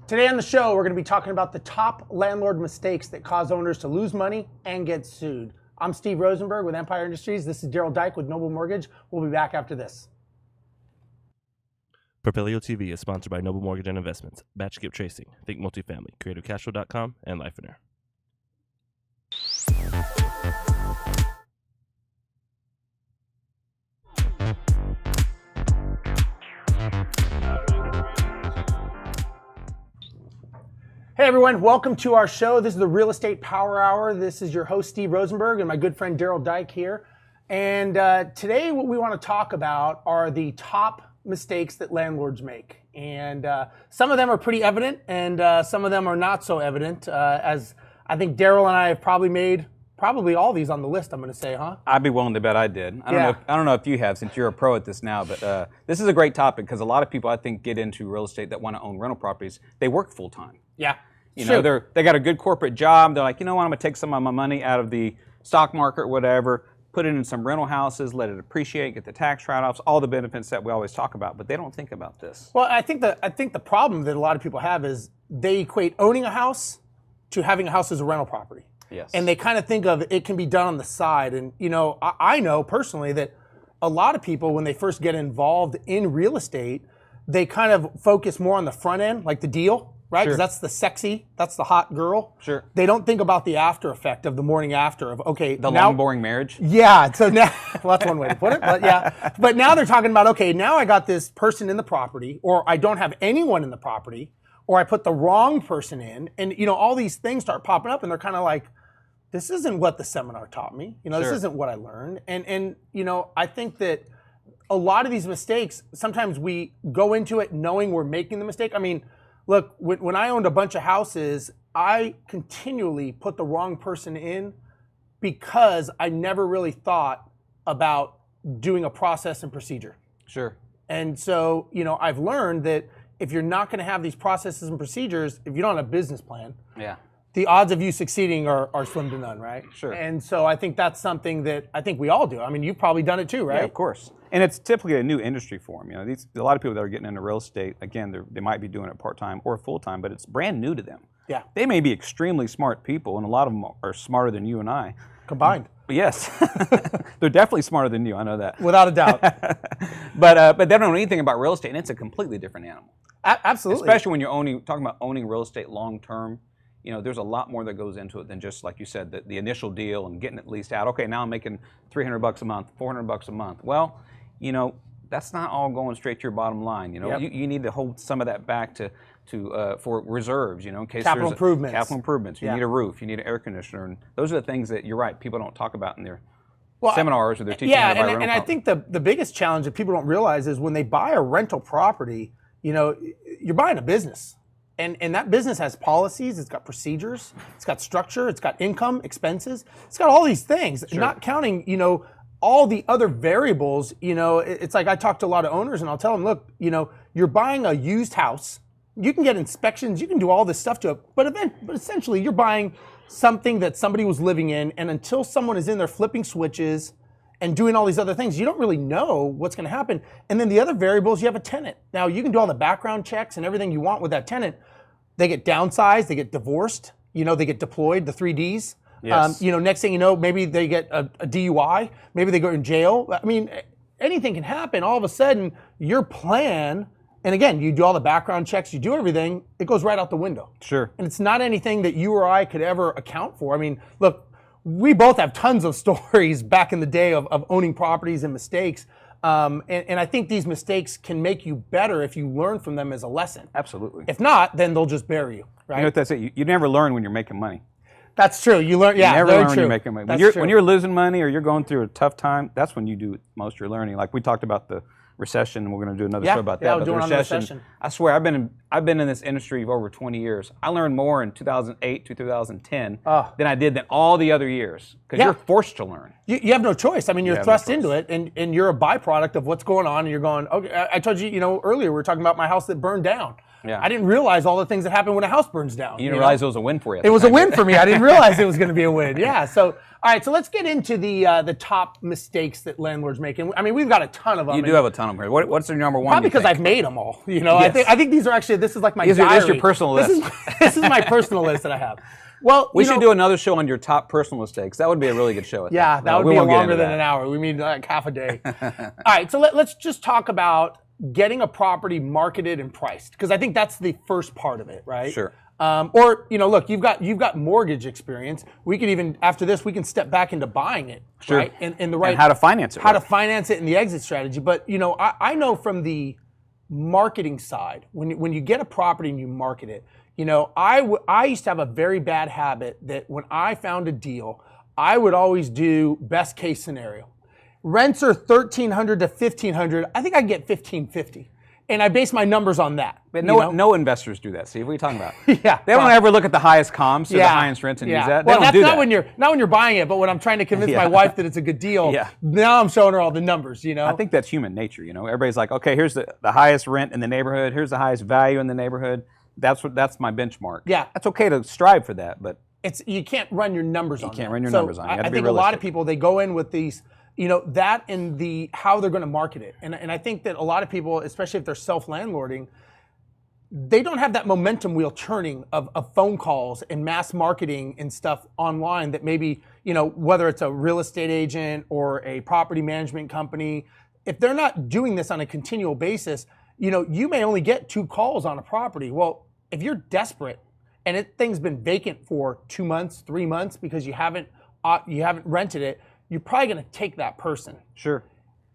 Today on the show, we're going to be talking about the top landlord mistakes that cause owners to lose money and get sued. I'm Steve Rozenberg with Empire Industries. This is Darel Daik with Noble Mortgage. We'll be back after this. PropelioTV is sponsored by Noble Mortgage and Investments, Batch Skip Tracing, Think Multifamily, CreativeCashflow.com, and Lifener. Hey everyone, welcome to our show. This is the Real Estate Power Hour. This is your host, Steve Rozenberg, and my good friend Darel Daik here. And today what we want to talk about are the top mistakes that landlords make. And some of them are pretty evident, and some of them are not so evident, as I think Darel and I have probably made all these on the list, I'm going to say, huh? I'd be willing to bet I did. I don't know if you have, since you're a pro at this now, but this is a great topic because a lot of people, I think, get into real estate that want to own rental properties. They work full time. Yeah. You know, they got a good corporate job. They're like, you know what, I'm going to take some of my money out of the stock market or whatever, put it in some rental houses, let it appreciate, get the tax write-offs, all the benefits that we always talk about, but they don't think about this. Well, I think the problem that a lot of people have is they equate owning a house to having a house as a rental property. Yes. And they kind of think of it can be done on the side. And, you know, I know personally that a lot of people, when they first get involved in real estate, they kind of focus more on the front end, like the deal, right? Because that's the sexy, that's the hot girl. Sure. They don't think about the after effect of the morning after of, okay. The long, boring marriage? Yeah. So now, well, that's one way to put it, but yeah. But now they're talking about, okay, now I got this person in the property, or I don't have anyone in the property, or I put the wrong person in, and, you know, all these things start popping up, and they're kind of like, this isn't what the seminar taught me. You know, This isn't what I learned. And you know, I think that a lot of these mistakes, sometimes we go into it knowing we're making the mistake. I mean, look, when I owned a bunch of houses, I continually put the wrong person in because I never really thought about doing a process and procedure. Sure. And so, you know, I've learned that if you're not going to have these processes and procedures, if you don't have a business plan, the odds of you succeeding are slim to none, right? Sure. And so I think that's something that I think we all do. I mean, you've probably done it too, right? Yeah, of course. And it's typically a new industry for them. You know, a lot of people that are getting into real estate, again, they might be doing it part-time or full-time, but it's brand new to them. Yeah. They may be extremely smart people, and a lot of them are smarter than you and I. Combined. Yes. They're definitely smarter than you, I know that. Without a doubt. But they don't know anything about real estate, and it's a completely different animal. Absolutely. Especially when you're talking about owning real estate long-term. You know, there's a lot more that goes into it than just, like you said, the initial deal and getting it leased out. Okay, now I'm making $300 a month, $400 a month. Well, you know, that's not all going straight to your bottom line. You know, you need to hold some of that back for reserves. You know, in case capital improvements. Capital improvements. You need a roof. You need an air conditioner, and those are the things that you're right. People don't talk about in their seminars or their teaching. Yeah, and I think the biggest challenge that people don't realize is when they buy a rental property, you know, you're buying a business. And that business has policies, it's got procedures, it's got structure, it's got income, expenses, it's got all these things, not counting, you know, all the other variables. You know, it's like I talk to a lot of owners and I'll tell them, look, you know, you're buying a used house, you can get inspections, you can do all this stuff to it, but essentially you're buying something that somebody was living in, and until someone is in there flipping switches and doing all these other things, you don't really know what's going to happen. And then the other variables, you have a tenant. Now, you can do all the background checks and everything you want with that tenant. They get downsized, they get divorced, you know, they get deployed, the 3Ds. Yes. You know, next thing you know, maybe they get a DUI, maybe they go in jail. I mean, anything can happen. All of a sudden, your plan, and again, you do all the background checks, you do everything, it goes right out the window. Sure. And it's not anything that you or I could ever account for. I mean, look, we both have tons of stories back in the day of owning properties and mistakes. And I think these mistakes can make you better if you learn from them as a lesson. Absolutely. If not, then they'll just bury you, right? You know what that's it. You never learn when you're making money. That's true. You learn, You never learn when you're making money. When you're losing money or you're going through a tough time, that's when you do most of your learning. Like we talked about the recession, we're going to do another show about that. We're doing on the recession. I swear, I've been in this industry for over 20 years. I learned more in 2008 to 2010 than I did in all the other years, because you're forced to learn. You have no choice. I mean, you're thrust into it, and you're a byproduct of what's going on, and you're going, okay, I told you, you know, earlier we were talking about my house that burned down. Yeah. I didn't realize all the things that happen when a house burns down. You didn't realize it was a win for you. It was a win for me. I didn't realize it was going to be a win. Yeah. So, all right. So let's get into the top mistakes that landlords make. And I mean, we've got a ton of them. You do have a ton of them here. What's your number one? Probably because I've made them all. You know, Yes. I think these are actually, this is like my diary. This is your personal list. This is my personal list that I have. Well, we should do another show on your top personal mistakes. That would be a really good show. Yeah, that would be longer than an hour. We need like half a day. All right, so let's just talk about getting a property marketed and priced, because I think that's the first part of it, right? Sure. Or look, you've got mortgage experience. We could even after this we can step back into buying it, Sure. right? And the right and how to finance it. how to finance it and the exit strategy. But I know from the marketing side, when you get a property and you market it, I used to have a very bad habit that when I found a deal, I would always do best case scenario. Rents are $1,300 to $1,500. I think I can get $1,550, and I base my numbers on that. But no investors do that. See, what are you talking about? Yeah, They don't ever look at the highest comps or the highest rents and use that. They Well, don't that's do not that. when you're buying it, but when I'm trying to convince my wife that it's a good deal. Yeah. Now I'm showing her all the numbers. I think that's human nature. Everybody's like, okay, here's the highest rent in the neighborhood. Here's the highest value in the neighborhood. That's my benchmark. Yeah. That's okay to strive for that, but you can't run your numbers on that. can't run your numbers on it. You have I to be think a lot realistic. of people, they go in with these, that and the how they're going to market it. And I think that a lot of people, especially if they're self-landlording, they don't have that momentum wheel churning of phone calls and mass marketing and stuff online that maybe, whether it's a real estate agent or a property management company, if they're not doing this on a continual basis, you may only get 2 calls on a property. Well, if you're desperate and thing's been vacant for 2 months, 3 months because you haven't rented it, you're probably going to take that person. sure,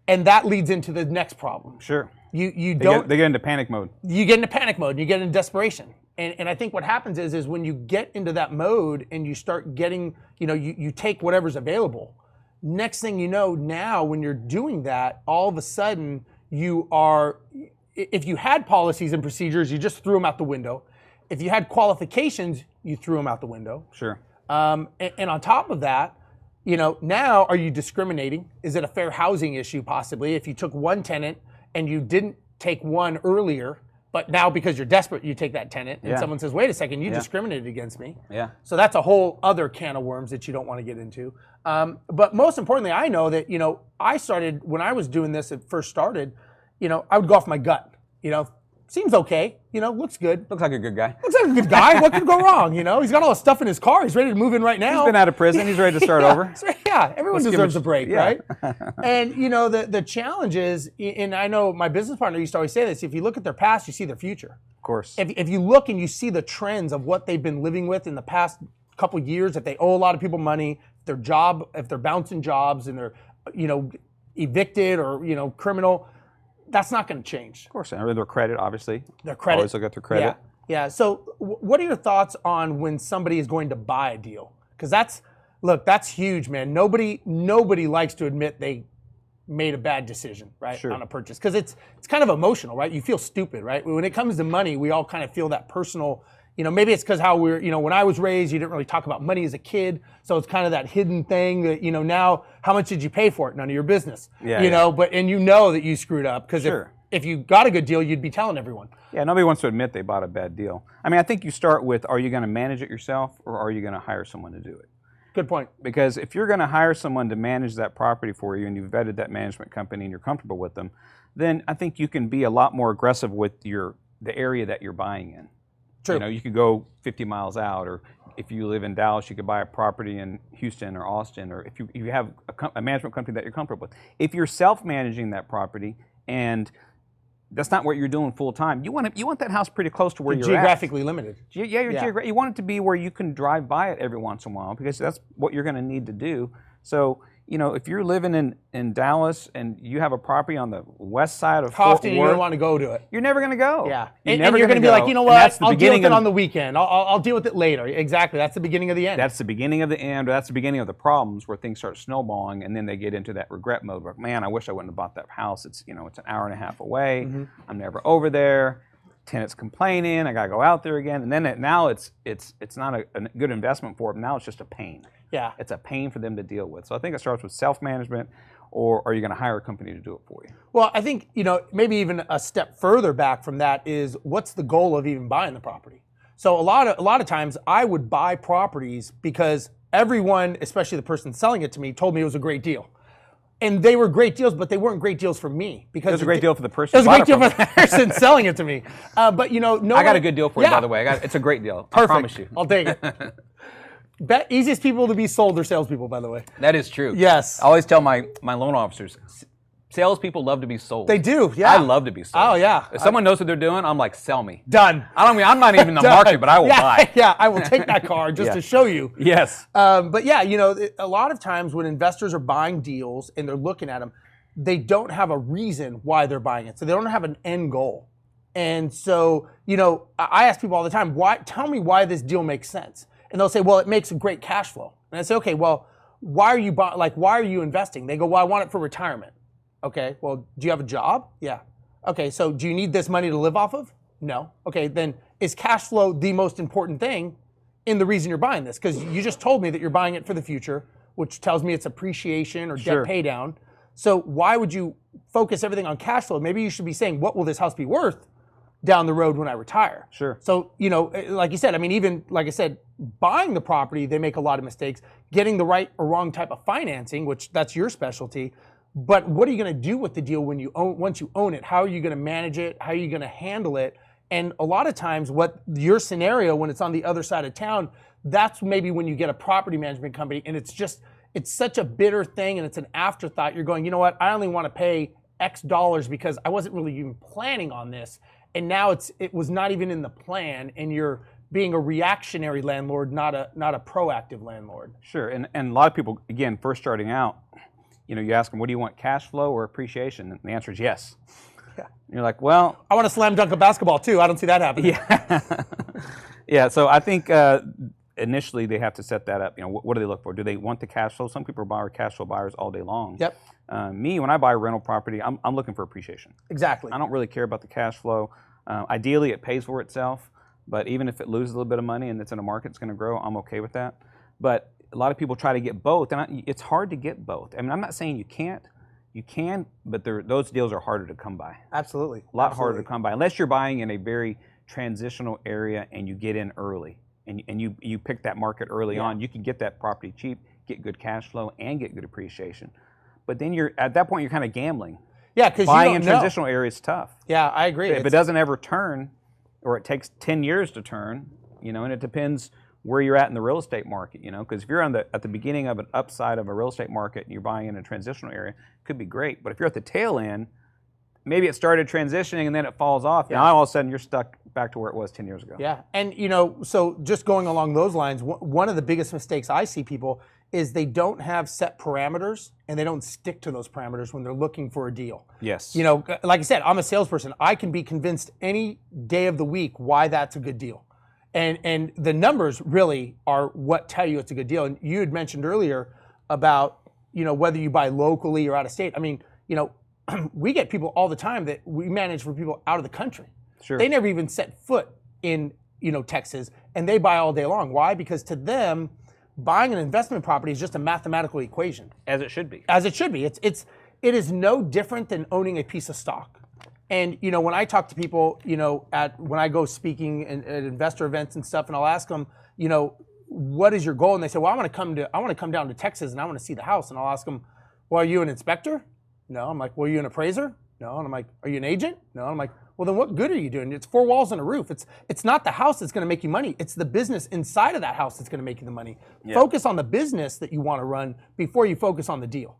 And that leads into the next problem. sure. They They get into panic mode. You get into panic mode, and you get into desperation. And I think what happens is when you get into that mode and you start getting, you take whatever's available. Next thing you know, now when you're doing that, all of a sudden if you had policies and procedures, you just threw them out the window. If you had qualifications, you threw them out the window. Sure. And on top of that, now are you discriminating? Is it a fair housing issue possibly? If you took one tenant and you didn't take one earlier, but now because you're desperate, you take that tenant and someone says, wait a second, you discriminated against me. Yeah. So that's a whole other can of worms that you don't want to get into. But most importantly, I know that, I started, when I was doing this, it first started, I would go off my gut, seems okay, looks good. Looks like a good guy. Looks like a good guy. What could go wrong? He's got all the stuff in his car. He's ready to move in right now. He's been out of prison. He's ready to start over. Yeah, everyone Let's give deserves him- a break, yeah. right? And the challenge is, and I know my business partner used to always say this: if you look at their past, you see their future. Of course. If you look and you see the trends of what they've been living with in the past couple years, if they owe a lot of people money, if they're bouncing jobs and they're evicted or criminal. That's not going to change. Of course, and their credit, obviously. Their credit. Always look at their credit. Yeah. So, what are your thoughts on when somebody is going to buy a deal? Because that's huge, man. Nobody likes to admit they made a bad decision, right, Sure. on a purchase, because it's kind of emotional, right? You feel stupid, right? When it comes to money, we all kind of feel that personal. Maybe it's because how when I was raised, you didn't really talk about money as a kid, so it's kind of that hidden thing that now how much did you pay for it? None of your business. Yeah, But that you screwed up because Sure. if you got a good deal, you'd be telling everyone. Yeah, nobody wants to admit they bought a bad deal. I think you start with, are you going to manage it yourself or are you going to hire someone to do it? Good point. Because if you're going to hire someone to manage that property for you and you've vetted that management company and you're comfortable with them, then I think you can be a lot more aggressive with the area that you're buying in. True. You could go 50 miles out, or if you live in Dallas, you could buy a property in Houston or Austin, or if you have a management company that you're comfortable with. If you're self-managing that property and that's not what you're doing full time, you want that house pretty close to where you're geographically limited. You want it to be where you can drive by it every once in a while because that's what you're going to need to do. So, if you're living in Dallas and you have a property on the west side of How Fort often are you Worth, going to want to go to it? you're never going to go. Yeah. You're And never you're going to be like, you know And what? that's the I'll deal with beginning it of- on the weekend. I'll deal with it later. Exactly. That's the beginning of the end. That's the beginning of the end, or that's the beginning of the problems where things start snowballing, and then they get into that regret mode. Like, man, I wish I wouldn't have bought that house. It's it's an hour and a half away. I'm never over there. Tenant's complaining. I got to go out there again, and then now it's not a good investment for them. Now it's just a pain. Yeah. It's a pain for them to deal with. So I think it starts with self-management, or are you going to hire a company to do it for you? Well, I think, maybe even a step further back from that is what's the goal of even buying the property? So a lot of times I would buy properties because everyone, especially the person selling it to me, told me it was a great deal. And they were great deals, but they weren't great deals for me because It was a great deal for the person. It was a great deal for the person selling it to me. But no, I got a good deal for you, by the way. It's a great deal. Perfect. I promise you. I'll take it. Easiest people to be sold are salespeople, by the way. That is true. Yes. I always tell my loan officers, salespeople love to be sold. They do, yeah. I love to be sold. Oh, yeah. If someone knows what they're doing, I'm like, sell me. Done. I'm not even in the market, but I will buy. Yeah, I will take that car just to show you. Yes. But yeah, a lot of times when investors are buying deals and they're looking at them, they don't have a reason why they're buying it. So they don't have an end goal. And so, I ask people all the time, tell me why this deal makes sense. And they'll say, well, it makes a great cash flow. And I say, okay, well, why are you investing? They go, well, I want it for retirement. Okay, well, do you have a job? Yeah. Okay, so do you need this money to live off of? No. Okay, then is cash flow the most important thing in the reason you're buying this? Because you just told me that you're buying it for the future, which tells me it's appreciation or debt pay down. So why would you focus everything on cash flow? Maybe you should be saying, what will this house be worth down the road when I retire? Sure. So, like you said, even like I said, buying the property, they make a lot of mistakes. Getting the right or wrong type of financing, which that's your specialty. But what are you going to do with the deal once you own it? How are you going to manage it? How are you going to handle it? And a lot of times what your scenario when it's on the other side of town, that's maybe when you get a property management company and it's such a bitter thing and it's an afterthought. You're going, you know what? I only want to pay X dollars because I wasn't really even planning on this. And now it was not even in the plan and you're being a reactionary landlord, not a proactive landlord. Sure. And a lot of people, again, first starting out, you ask them, what do you want, cash flow or appreciation? And the answer is yes. Yeah. And you're like, well. I want to slam dunk a basketball too. I don't see that happening. Yeah. Yeah, so I think initially they have to set that up. What do they look for? Do they want the cash flow? Some people are cash flow buyers all day long. Yep. Me, when I buy a rental property, I'm looking for appreciation. Exactly. I don't really care about the cash flow. Ideally, it pays for itself. But even if it loses a little bit of money and it's in a market that's going to grow, I'm okay with that. But a lot of people try to get both, and it's hard to get both. I mean, I'm not saying you can't. You can, but those deals are harder to come by. Absolutely. A lot harder to come by, unless you're buying in a very transitional area and you get in early, and you pick that market early on. You can get that property cheap, get good cash flow, and get good appreciation. But then at that point you're kind of gambling. Yeah, because buying in transitional areas is tough. Yeah, I agree. If it doesn't ever turn, or it takes 10 years to turn, and it depends where you're at in the real estate market, because if you're at the beginning of an upside of a real estate market and you're buying in a transitional area, it could be great. But if you're at the tail end, maybe it started transitioning and then it falls off. Yeah. Now all of a sudden you're stuck back to where it was 10 years ago. Yeah, and so just going along those lines, one of the biggest mistakes I see people is they don't have set parameters and they don't stick to those parameters when they're looking for a deal. Yes. Like I said, I'm a salesperson. I can be convinced any day of the week why that's a good deal. And the numbers really are what tell you it's a good deal. And you had mentioned earlier about, whether you buy locally or out of state. I mean, we get people all the time that we manage for people out of the country. Sure. They never even set foot in, Texas, and they buy all day long. Why? Because to them, buying an investment property is just a mathematical equation. As it should be. As it should be. It is no different than owning a piece of stock. And when I talk to people, when I go speaking at investor events and stuff, and I'll ask them, what is your goal? And they say, well, I want to come down to Texas and I want to see the house. And I'll ask them, well, are you an inspector? No. I'm like, well, are you an appraiser? No. And I'm like, are you an agent? No. And I'm like, well, then what good are you doing? It's 4 walls and a roof. It's not the house that's going to make you money. It's the business inside of that house that's going to make you the money. Yeah. Focus on the business that you want to run before you focus on the deal.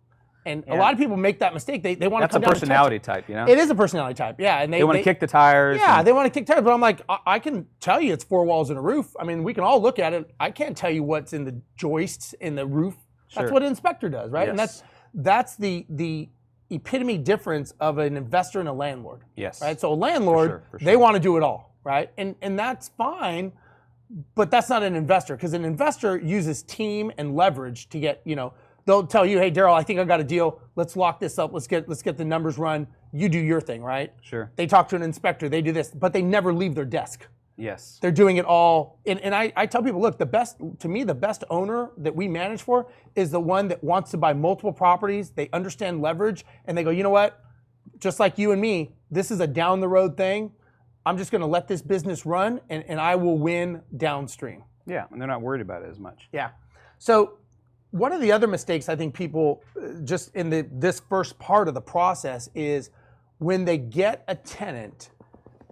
And a lot of people make that mistake. They want to come down. That's a personality type, It is a personality type, yeah. And they want to kick the tires. Yeah, they want to kick tires. But I'm like, I can tell you it's 4 walls and a roof. I mean, we can all look at it. I can't tell you what's in the joists in the roof. That's Sure. what an inspector does, right? Yes. And that's the epitome difference of an investor and a landlord. Yes. Right. So a landlord, For sure. they want to do it all, right? And that's fine. But that's not an investor, because an investor uses team and leverage to get, they'll tell you, hey, Darel, I think I got a deal. Let's lock this up. Let's get the numbers run. You do your thing, right? Sure. They talk to an inspector. They do this, but they never leave their desk. Yes. They're doing it all. And I tell people, look, to me, the best owner that we manage for is the one that wants to buy multiple properties. They understand leverage and they go, you know what? Just like you and me, this is a down the road thing. I'm just going to let this business run and I will win downstream. Yeah, and they're not worried about it as much. Yeah. So one of the other mistakes I think people just in this first part of the process is when they get a tenant,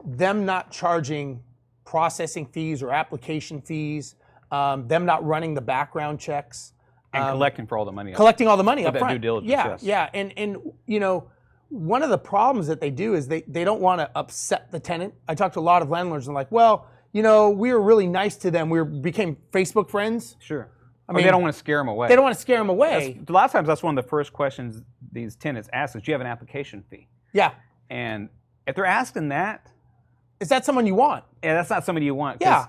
them not charging processing fees or application fees, them not running the background checks. And collecting for all the money. Collecting all the money up that front. due diligence, Yeah, yes. yeah. And you know, one of the problems that they do is they don't want to upset the tenant. I talk to a lot of landlords and like, well, you know, we were really nice to them. We became Facebook friends. Sure. I Or mean, they don't want to scare them away. They don't want to scare them away. A lot of times that's one of the first questions these tenants ask is, do you have an application fee? Yeah. And if they're asking that, Is that someone you want? yeah, that's not somebody you want. 'Cause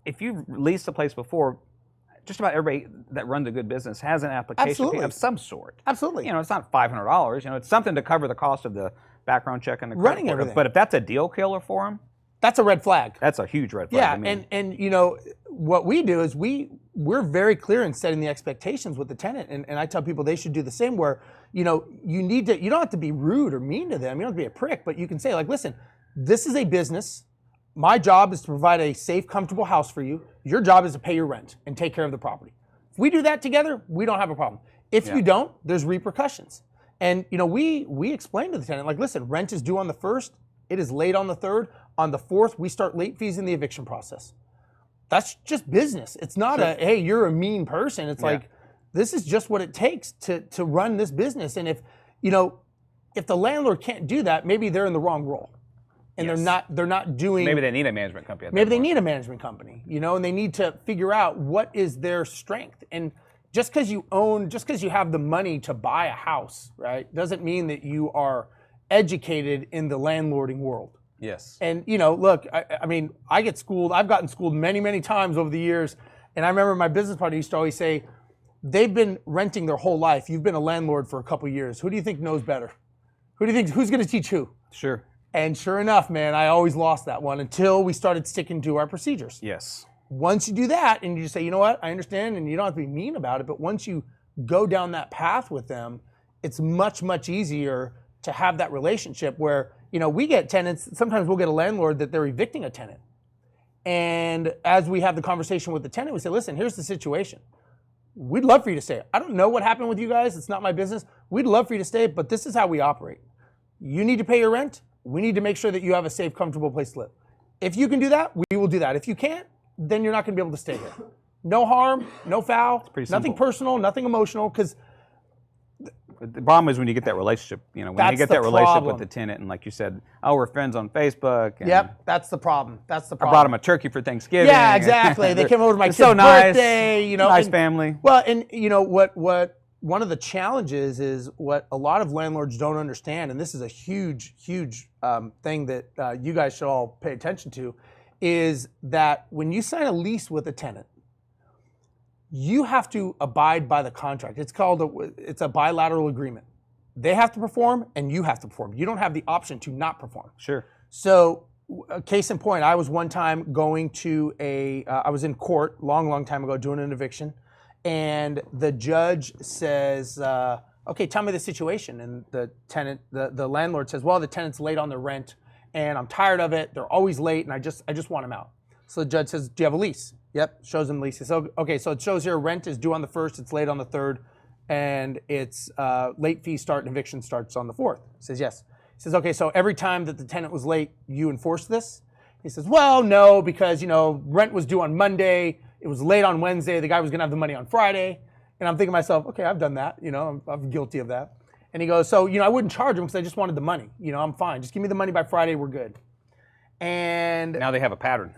if you've leased a place before, just about everybody that runs a good business has an application Absolutely. fee of some sort. Absolutely. You know, it's not $500. You know, it's something to cover the cost of the background check and the credit Running report. everything. But if that's a deal killer for them, That's a red flag. that's a huge red flag Yeah, to me. and you know what we do is we're very clear in setting the expectations with the tenant, and I tell people they should do the same. Where you know you don't have to be rude or mean to them. You don't have to be a prick, but you can say like, listen, this is a business. My job is to provide a safe, comfortable house for you. Your job is to pay your rent and take care of the property. If we do that together, we don't have a problem. If you don't, there's repercussions. And you know we explain to the tenant like, listen, rent is due on the 1st. It is late on the 3rd. On the 4th, we start late fees in the eviction process. That's just business. It's not hey, you're a mean person. It's like, this is just what it takes to run this business. And if the landlord can't do that, maybe they're in the wrong role. And they're not doing. Maybe they need a management company. Maybe they need a management company, and they need to figure out what is their strength. And just because you have the money to buy a house, right, doesn't mean that you are educated in the landlording world. Yes. And look, I mean, I get schooled. I've gotten schooled many, many times over the years. And I remember my business partner used to always say, they've been renting their whole life. You've been a landlord for a couple of years. Who do you think knows better? Who's going to teach who? Sure. And sure enough, man, I always lost that one until we started sticking to our procedures. Yes. Once you do that and you just say, you know what, I understand, and you don't have to be mean about it, but once you go down that path with them, it's much, much easier to have that relationship where, we get tenants, sometimes we'll get a landlord that they're evicting a tenant. And as we have the conversation with the tenant, we say, listen, here's the situation. We'd love for you to stay. I don't know what happened with you guys. It's not my business. We'd love for you to stay, but this is how we operate. You need to pay your rent. We need to make sure that you have a safe, comfortable place to live. If you can do that, we will do that. If you can't, then you're not going to be able to stay here. No harm, no foul, nothing personal, nothing emotional, because the problem is when you get that relationship, when you get that relationship with the tenant, and like you said, oh, we're friends on Facebook. And yep, that's the problem. That's the I problem. brought them a turkey for Thanksgiving. Yeah, exactly. They came over to my kid's so nice, birthday. Nice family. Well, and what one of the challenges is what a lot of landlords don't understand, and this is a huge, huge thing that you guys should all pay attention to, is that when you sign a lease with a tenant, you have to abide by the contract. It's a bilateral agreement. They have to perform and you have to perform. You don't have the option to not perform. Sure. So, case in point, I was one time going to I was in court long time ago doing an eviction, and the judge says, okay, tell me the situation. And the tenant, the landlord says, well, the tenant's late on their rent and I'm tired of it. They're always late and I just want them out. So the judge says, do you have a lease? Yep, shows him the lease. He says, okay, so it shows here rent is due on the 1st, it's late on the 3rd, and it's late fee start and eviction starts on the 4th. He says, yes. He says, okay, so every time that the tenant was late, you enforced this? He says, well, no, because, rent was due on Monday, it was late on Wednesday, the guy was gonna have the money on Friday. And I'm thinking to myself, okay, I've done that, I'm guilty of that. And he goes, so, I wouldn't charge him because I just wanted the money. I'm fine, just give me the money by Friday, we're good. And now they have a pattern.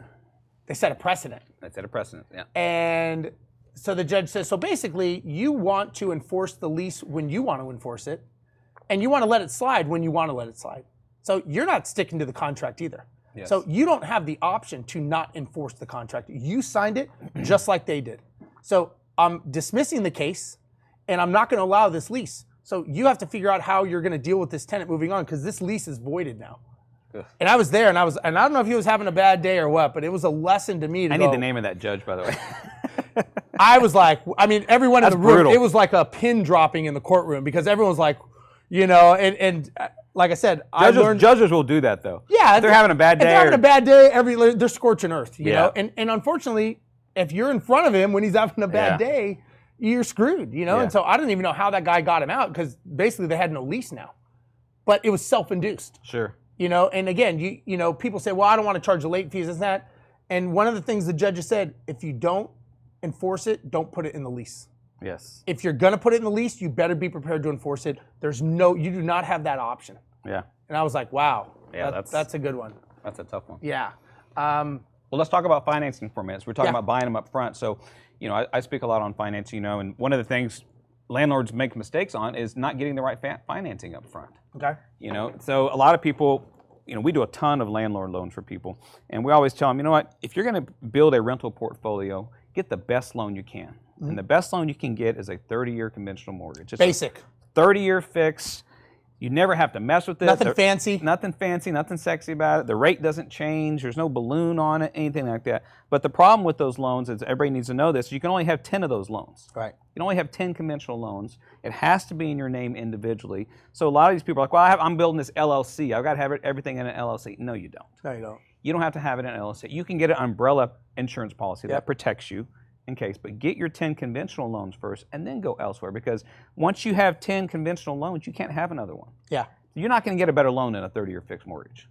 They set a precedent. They set a precedent, yeah. And so the judge says, so basically, you want to enforce the lease when you want to enforce it, and you want to let it slide when you want to let it slide. So you're not sticking to the contract either. Yes. So you don't have the option to not enforce the contract. You signed it just like they did. So I'm dismissing the case, and I'm not going to allow this lease. So you have to figure out how you're going to deal with this tenant moving on, because this lease is voided now. And I was there, and I don't know if he was having a bad day or what, but it was a lesson to me. I need the name of that judge, by the way. I was like, I mean, everyone in the room, brutal. it was like a pin dropping in the courtroom because everyone's like, and like I said, Judges will do that though. Yeah, if they're having a bad day. If they're having a bad day, they're scorching earth, you Yeah. know. And unfortunately, if you're in front of him when he's having a bad day, you're screwed, you know. Yeah. And so I don't even know how that guy got him out because basically they had no lease now, but it was self-induced. Sure. You know, and again, you know, people say, well, I don't want to charge the late fees, this and that. And one of the things the judges said, if you don't enforce it, don't put it in the lease. Yes. If you're going to put it in the lease, you better be prepared to enforce it. You do not have that option. Yeah. And I was like, wow, Yeah, that's a good one. That's a tough one. Yeah. Well, let's talk about financing for a minute. So we're talking Yeah. about buying them up front. So, you know, I speak a lot on finance, you know, and one of the things landlords make mistakes on is not getting the right financing up front. Okay. You know, so a lot of people, you know, we do a ton of landlord loans for people, and we always tell them, you know what, if you're going to build a rental portfolio, get the best loan you can. Mm-hmm. And the best loan you can get is a 30-year conventional mortgage. It's Basic. 30-year fix. You never have to mess with it. Nothing fancy. Nothing fancy, nothing sexy about it. The rate doesn't change. There's no balloon on it, anything like that. But the problem with those loans is, everybody needs to know this, you can only have 10 of those loans. Right. You can only have 10 conventional loans. It has to be in your name individually. So a lot of these people are like, well, I'm building this LLC. I've got to have everything in an LLC. No, you don't. No, you don't. You don't have to have it in an LLC. You can get an umbrella insurance policy that protects you in case, but get your 10 conventional loans first and then go elsewhere, because once you have 10 conventional loans, you can't have another one. Yeah. You're not going to get a better loan than a 30-year fixed mortgage.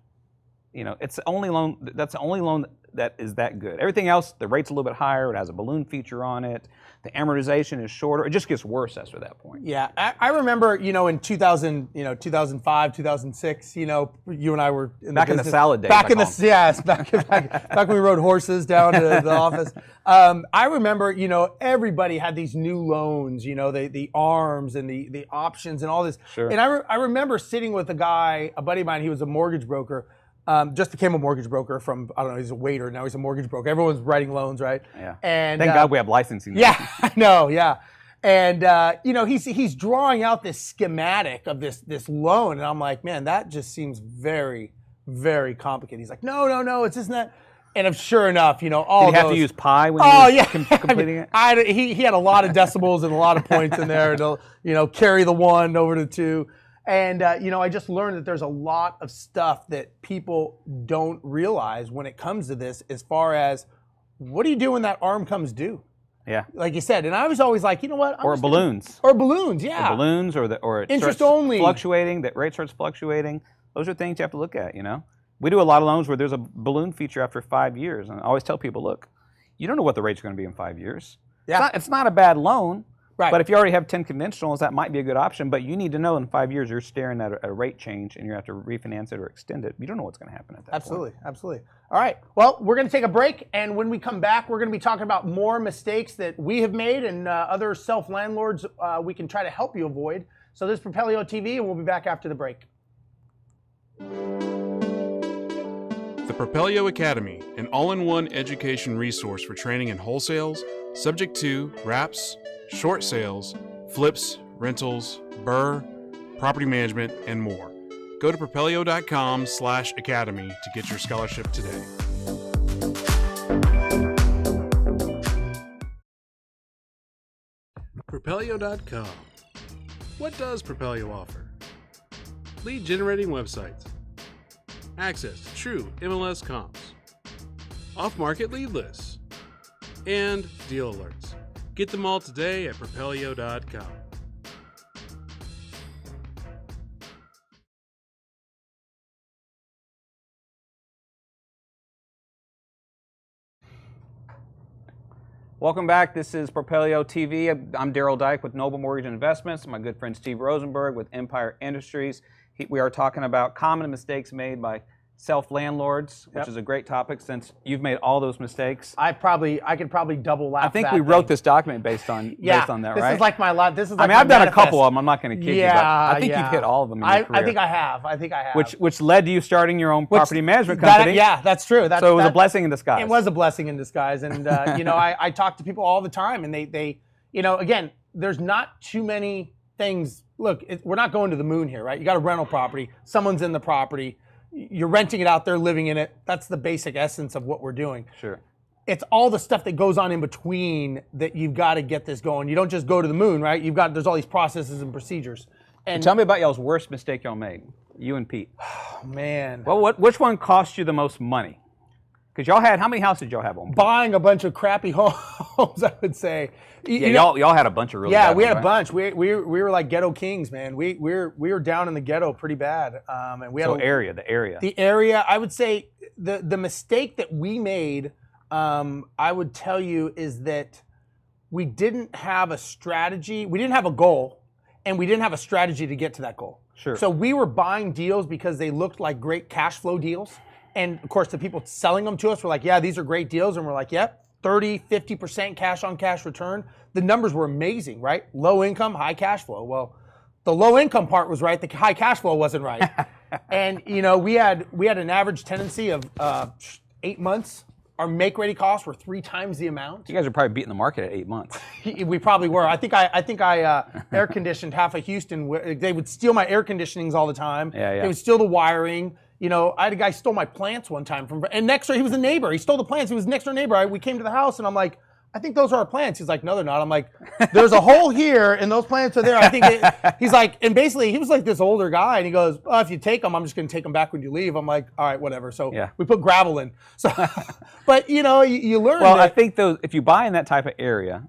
You know, it's the only loan, that's the only loan that is that good. Everything else, the rate's a little bit higher, it has a balloon feature on it, the amortization is shorter, it just gets worse after that point. Yeah, I remember, you know, in 2005, 2006, you know, you and I were in Back the in the business. salad days. Back in the, yes, back when we rode horses down to the office. I remember, you know, everybody had these new loans, you know, the ARMs and the options and all this. Sure. And I remember sitting with a guy, a buddy of mine, he was a mortgage broker. Just became a mortgage broker from, I don't know, he's a waiter, now he's a mortgage broker. Everyone's writing loans, right? Yeah. And Thank God we have licensing now. yeah, I know, yeah. And you know, he's drawing out this schematic of this loan, and I'm like, man, that just seems very, very complicated. He's like, no, it's just not. And sure enough, you know, all Did you have those, to use pi when you were completing it? He had a lot of decibels and a lot of points in there to, you know, carry the 1 over to 2. And, you know, I just learned that there's a lot of stuff that people don't realize when it comes to this, as far as what do you do when that arm comes due? Yeah. Like you said. And I was always like, you know what? Or balloons. Or balloons, yeah. Or balloons, or it Interest starts only. fluctuating, that rate starts fluctuating. Those are things you have to look at, you know? We do a lot of loans where there's a balloon feature after 5 years. And I always tell people, look, you don't know what the rate's going to be in 5 years. Yeah. It's not a bad loan. Right. But if you already have 10 conventionals, that might be a good option. But you need to know in 5 years you're staring at a rate change and you have to refinance it or extend it. You don't know what's going to happen at that point. Absolutely. All right. Well, we're going to take a break. And when we come back, we're going to be talking about more mistakes that we have made and other self-landlords we can try to help you avoid. So this is PropelioTV, and we'll be back after the break. The Propelio Academy, an all-in-one education resource for training in wholesales, subject to wraps, short sales, flips, rentals, BRRRR, property management, and more. Go to propelio.com/academy to get your scholarship today. Propelio.com. What does Propelio offer? Lead generating websites, access to true MLS comps, off-market lead lists, and deal alerts. Get them all today at propelio.com. Welcome back. This is Propelio TV. I'm Darel Daik with Noble Mortgage Investments. My good friend Steve Rozenberg with Empire Industries. We are talking about common mistakes made by self-landlords, which is a great topic since you've made all those mistakes. I could probably double laugh. I think we wrote this document based on that, right? This is like my life. This is like I've done manifest. a couple of them. I'm not going to kid you, but I think you've hit all of them in your career. I think I have. Which led to you starting your own property management company. That's true. So it was a blessing in disguise. It was a blessing in disguise. And, you know, I talk to people all the time, and they you know, again, there's not too many things. Look, we're not going to the moon here, right? You got a rental property. Someone's in the property. you're renting it out there, living in it. That's the basic essence of what we're doing. Sure. It's all the stuff that goes on in between that you've got to get this going. You don't just go to the moon, right? There's all these processes and procedures. And tell me about y'all's worst mistake y'all made, you and Pete. oh, man. Well, which one cost you the most money? Because y'all had, how many houses did y'all have on? Buying a bunch of crappy homes, I would say. Y'all had a bunch of really yeah, bad we ones, had a bunch. We were like ghetto kings, man. We were down in the ghetto pretty bad. And we had the area. The area, I would say the mistake that we made, I would tell you, is that we didn't have a strategy. We didn't have a goal, and we didn't have a strategy to get to that goal. Sure. So we were buying deals because they looked like great cash flow deals. And of course, the people selling them to us were like, yeah, these are great deals. And we're like, yep, 30, 50% cash on cash return. The numbers were amazing, right? Low income, high cash flow. Well, the low income part was right. The high cash flow wasn't right. And we had an average tenancy of 8 months. Our make-ready costs were 3 times the amount. You guys are probably beating the market at 8 months. We probably were. I think I air conditioned half of Houston. They would steal my air conditionings all the time. Yeah. They would steal the wiring. I had a guy stole my plants one time and next door, he was a neighbor. He stole the plants. He was next door neighbor. We came to the house and I'm like, I think those are our plants. He's like, no, they're not. I'm like, there's a hole here and those plants are there. I think he's like, and basically he was like this older guy and he goes, oh, if you take them, I'm just going to take them back when you leave. I'm like, all right, whatever. So we put gravel in. So, but you learn. Well, I think if you buy in that type of area,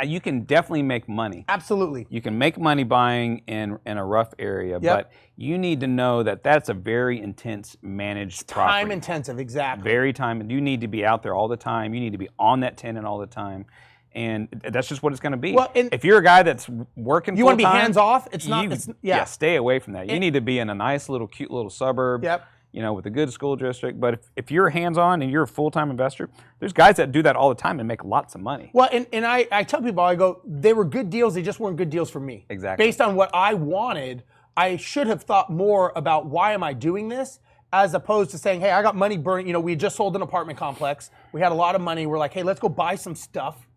you can definitely make money. Absolutely. You can make money buying in a rough area, but you need to know that that's a very intense managed property. Time intensive, exactly. Very time. You need to be out there all the time. You need to be on that tenant all the time. And that's just what it's going to be. Well, if you're a guy that's working full-time, you want to be hands off. It's not. Stay away from that. You need to be in a nice little, cute little suburb. Yep. With a good school district. But if you're hands-on and you're a full-time investor, there's guys that do that all the time and make lots of money. Well, and I tell people, I go, they were good deals, they just weren't good deals for me. Exactly. Based on what I wanted, I should have thought more about why am I doing this, as opposed to saying, hey, I got money burning. We just sold an apartment complex. We had a lot of money. We're like, hey, let's go buy some stuff.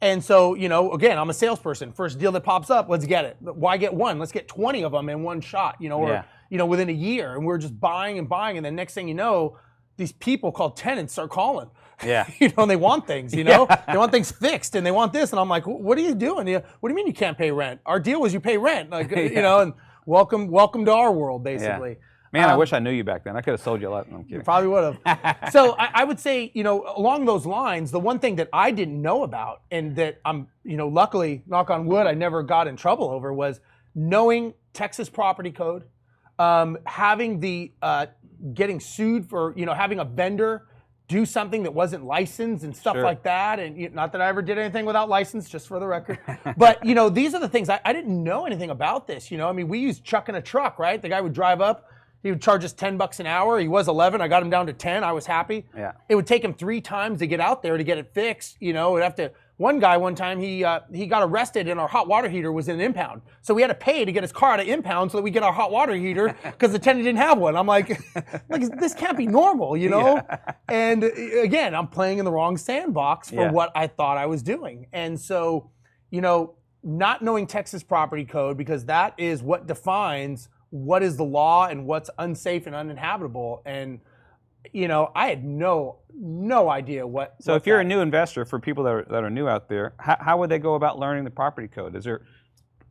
And so, again, I'm a salesperson. First deal that pops up, let's get it. Why get one? Let's get 20 of them in one shot, within a year. And we're just buying and buying. And then next thing you know, these people called tenants start calling. Yeah. And they want things, They want things fixed and they want this. And I'm like, what are you doing? What do you mean you can't pay rent? Our deal was you pay rent, and welcome to our world, basically. Yeah. Man, I wish I knew you back then. I could have sold you a lot. No, I'm kidding. You probably would have. So I would say, along those lines, the one thing that I didn't know about and that I'm, luckily, knock on wood, I never got in trouble over was knowing Texas property code, having the getting sued for, having a vendor do something that wasn't licensed and stuff like that. And not that I ever did anything without license, just for the record. But, these are the things I didn't know anything about this. We used Chuck in a truck, right? The guy would drive up. He would charge us $10 an hour. He was 11. I got him down to 10. I was happy. Yeah. It would take him 3 times to get out there to get it fixed. It'd have to. One guy one time he got arrested and our hot water heater was in an impound. So we had to pay to get his car out of impound so that we get our hot water heater because the tenant didn't have one. I'm like this can't be normal, Yeah. And again, I'm playing in the wrong sandbox for what I thought I was doing. And so, not knowing Texas property code, because that is what defines what is the law and what's unsafe and uninhabitable. And, I had no idea what. So if you're a new investor, for people that are new out there, how would they go about learning the property code?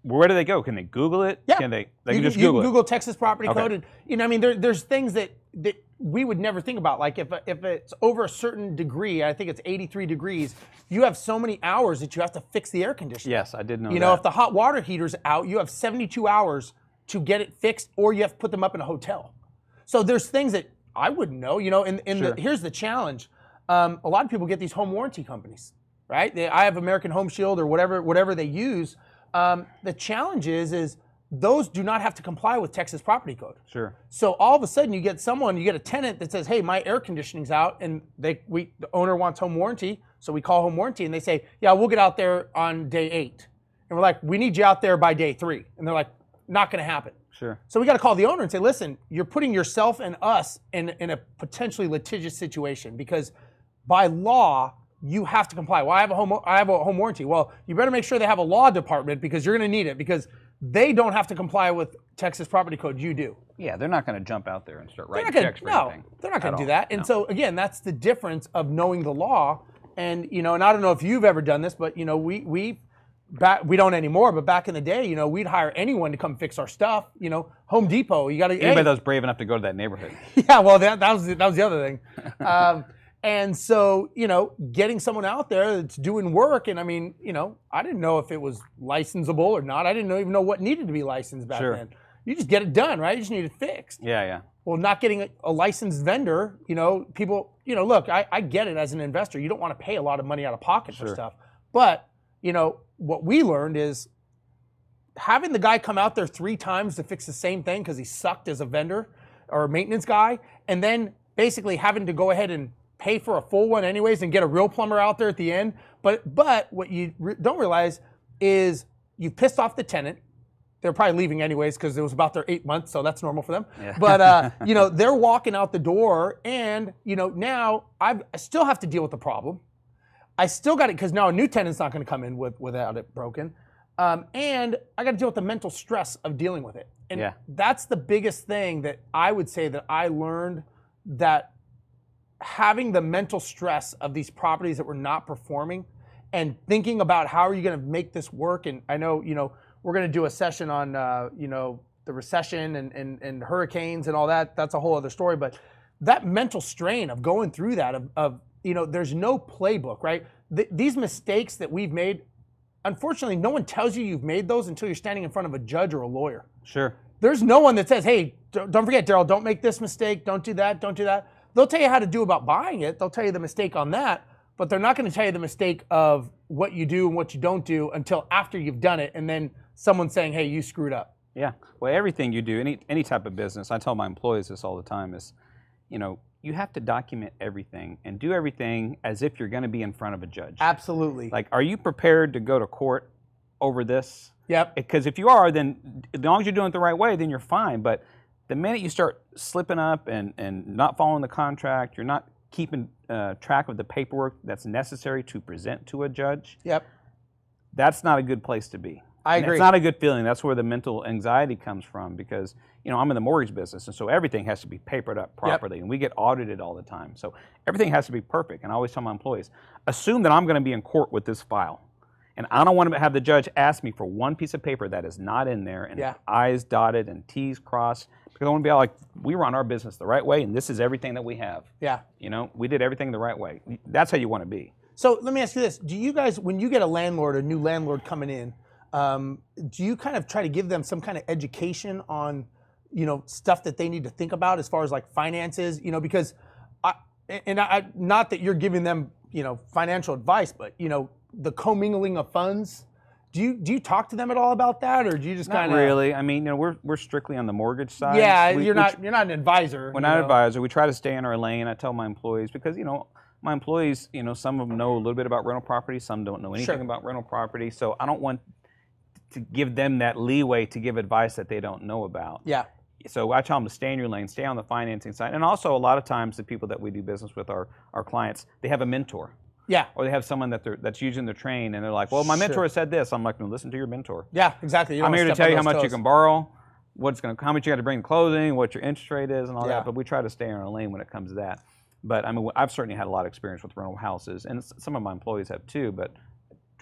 Where do they go? Can they Google it? Yeah. Can they you can just you Google can it? Google Texas property code. And, there's things that we would never think about. Like if it's over a certain degree, I think it's 83 degrees, you have so many hours that you have to fix the air conditioner. Yes, I did know that. If the hot water heater's out, you have 72 hours to get it fixed, or you have to put them up in a hotel. So there's things that I wouldn't know, here's the challenge. A lot of people get these home warranty companies, right? I have American Home Shield or whatever they use. The challenge is those do not have to comply with Texas property code. Sure. So all of a sudden you get a tenant that says, hey, my air conditioning's out, and the owner wants home warranty. So we call home warranty and they say, yeah, we'll get out there on day 8. And we're like, we need you out there by day 3. And they're like, not going to happen. Sure. So we got to call the owner and say, listen, you're putting yourself and us in a potentially litigious situation, because by law, you have to comply. Well, I have a home warranty. Well, you better make sure they have a law department because you're going to need it because they don't have to comply with Texas property code. You do. Yeah, they're not going to jump out there and start writing checks for anything. No, they're not going to do that. And so again, that's the difference of knowing the law. And and I don't know if you've ever done this, but we don't anymore. But back in the day, we'd hire anyone to come fix our stuff. Home Depot. You got to anybody that was brave enough to go to that neighborhood. Yeah, well, that was the other thing. And so, getting someone out there that's doing work, and I mean, I didn't know if it was licensable or not. I didn't even know what needed to be licensed back then. You just get it done, right? You just need it fixed. Yeah. Well, not getting a licensed vendor, people, look, I get it as an investor. You don't want to pay a lot of money out of pocket for stuff. But, what we learned is having the guy come out there 3 times to fix the same thing because he sucked as a vendor or a maintenance guy, and then basically having to go ahead and pay for a full one anyways and get a real plumber out there at the end. But what you don't realize is you pissed off the tenant. They're probably leaving anyways because it was about their 8 months, so that's normal for them. Yeah. But they're walking out the door, and now I still have to deal with the problem. I still got it because now a new tenant's not going to come in without it broken, and I got to deal with the mental stress of dealing with it. And that's the biggest thing that I would say that I learned, that having the mental stress of these properties that were not performing and thinking about how are you going to make this work. And I know, we're going to do a session on, the recession and hurricanes and all that. That's a whole other story. But that mental strain of going through that, there's no playbook, right? These mistakes that we've made, unfortunately, no one tells you you've made those until you're standing in front of a judge or a lawyer. Sure. There's no one that says, hey, don't forget, Darel, don't make this mistake. Don't do that. Don't do that. They'll tell you how to do about buying it. They'll tell you the mistake on that, but they're not going to tell you the mistake of what you do and what you don't do until after you've done it, and then someone's saying, hey, you screwed up. Yeah. Well, everything you do, any type of business, I tell my employees this all the time, is, you have to document everything and do everything as if you're going to be in front of a judge. Absolutely. Like, are you prepared to go to court over this? Yep. Because if you are, then as long as you're doing it the right way, then you're fine. But the minute you start slipping up and not following the contract, you're not keeping track of the paperwork that's necessary to present to a judge. Yep. That's not a good place to be. I agree. It's not a good feeling. That's where the mental anxiety comes from, because I'm in the mortgage business, and so everything has to be papered up properly, and we get audited all the time. So everything has to be perfect. And I always tell my employees, assume that I'm going to be in court with this file, and I don't want to have the judge ask me for one piece of paper that is not in there, and I's dotted and T's crossed, because I want to be all like, we run our business the right way, and this is everything that we have. Yeah. We did everything the right way. That's how you want to be. So let me ask you this: do you guys, when you get a new landlord coming in, do you kind of try to give them some kind of education on, stuff that they need to think about as far as like finances? Because not that you're giving them, financial advice, but the commingling of funds. Do you talk to them at all about that, or do you just kind of? Not really. I mean, we're strictly on the mortgage side. Yeah, you're not an advisor. We're not an advisor. We try to stay in our lane. I tell my employees, because my employees, some of them know a little bit about rental property, some don't know anything about rental property. So I don't want to give them that leeway to give advice that they don't know about. Yeah. So I tell them to stay in your lane, stay on the financing side. And also, a lot of times the people that we do business with, our clients, they have a mentor. Yeah. Or they have someone that's using their train, and they're like, well, my mentor said this. I'm like, no, listen to your mentor. Yeah, exactly. I'm here to tell you how much you can borrow, how much you got to bring to closing, what your interest rate is, and all that. But we try to stay in our lane when it comes to that. But I mean, I've certainly had a lot of experience with rental houses, and some of my employees have too. But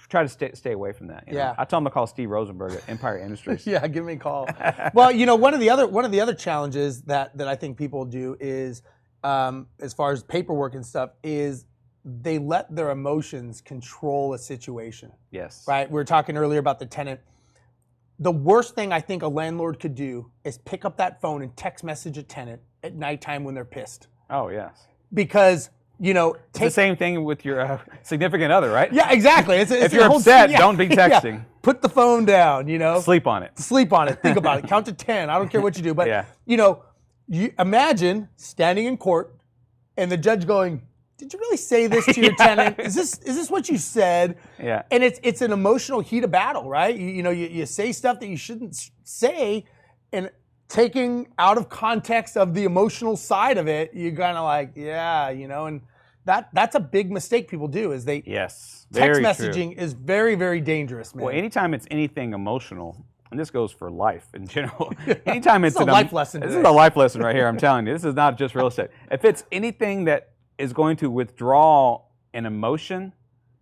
try to stay away from that. I tell them to call Steve Rozenberg at Empire Industries. Yeah, give me a call. Well, one of the other challenges that I think people do is, as far as paperwork and stuff, is they let their emotions control a situation. Yes. Right? We were talking earlier about the tenant. The worst thing I think a landlord could do is pick up that phone and text message a tenant at nighttime when they're pissed. Oh, yes. Because, it's the same thing with your significant other, right? Yeah, exactly. If you're upset, don't be texting. Yeah. Put the phone down, Sleep on it. Sleep on it. Think about it. Count to 10. I don't care what you do. But, you imagine standing in court and the judge going, did you really say this to your tenant? Is this what you said? Yeah. And it's an emotional heat of battle, right? You say stuff that you shouldn't say, and taking out of context of the emotional side of it, you're kind of like, and that's a big mistake people do is they Yes. text Very messaging is very, very dangerous, man. Well, anytime it's anything emotional, and this goes for life in general. Anytime it's This is a life lesson This today. is a life lesson right here. I'm telling you, this is not just real estate. If it's anything that is going to withdraw an emotion,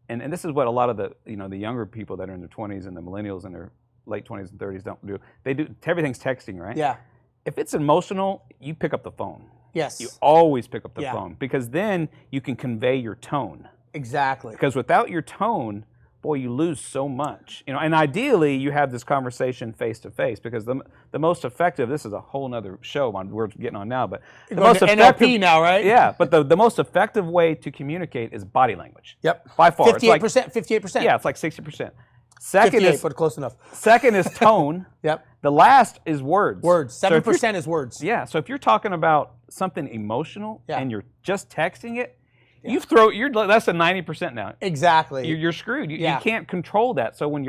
and this is what a lot of the the younger people that are in their 20s and the millennials in their late 20s and 30s don't do. They do everything's texting, right? Yeah. If it's emotional, you pick up the phone. Yes. You always pick up the Yeah. phone because then you can convey your tone. Exactly. Because without your tone, boy, you lose so much. And ideally, you have this conversation face to face because the most effective. This is a whole nother show we're getting on now, but the Going most to effective NLP now, right? Yeah, but the most effective way to communicate is body language. Yep. By far, it's like 58%. yeah, it's like 60%. Second 58, is but close enough. second is tone. Yep. The last is words. Words. So if you're- 7% is words. Yeah, so if you're talking about something emotional Yeah. and you're just texting it, you're less than 90% now. Exactly. You're screwed. You Yeah. can't control that. So when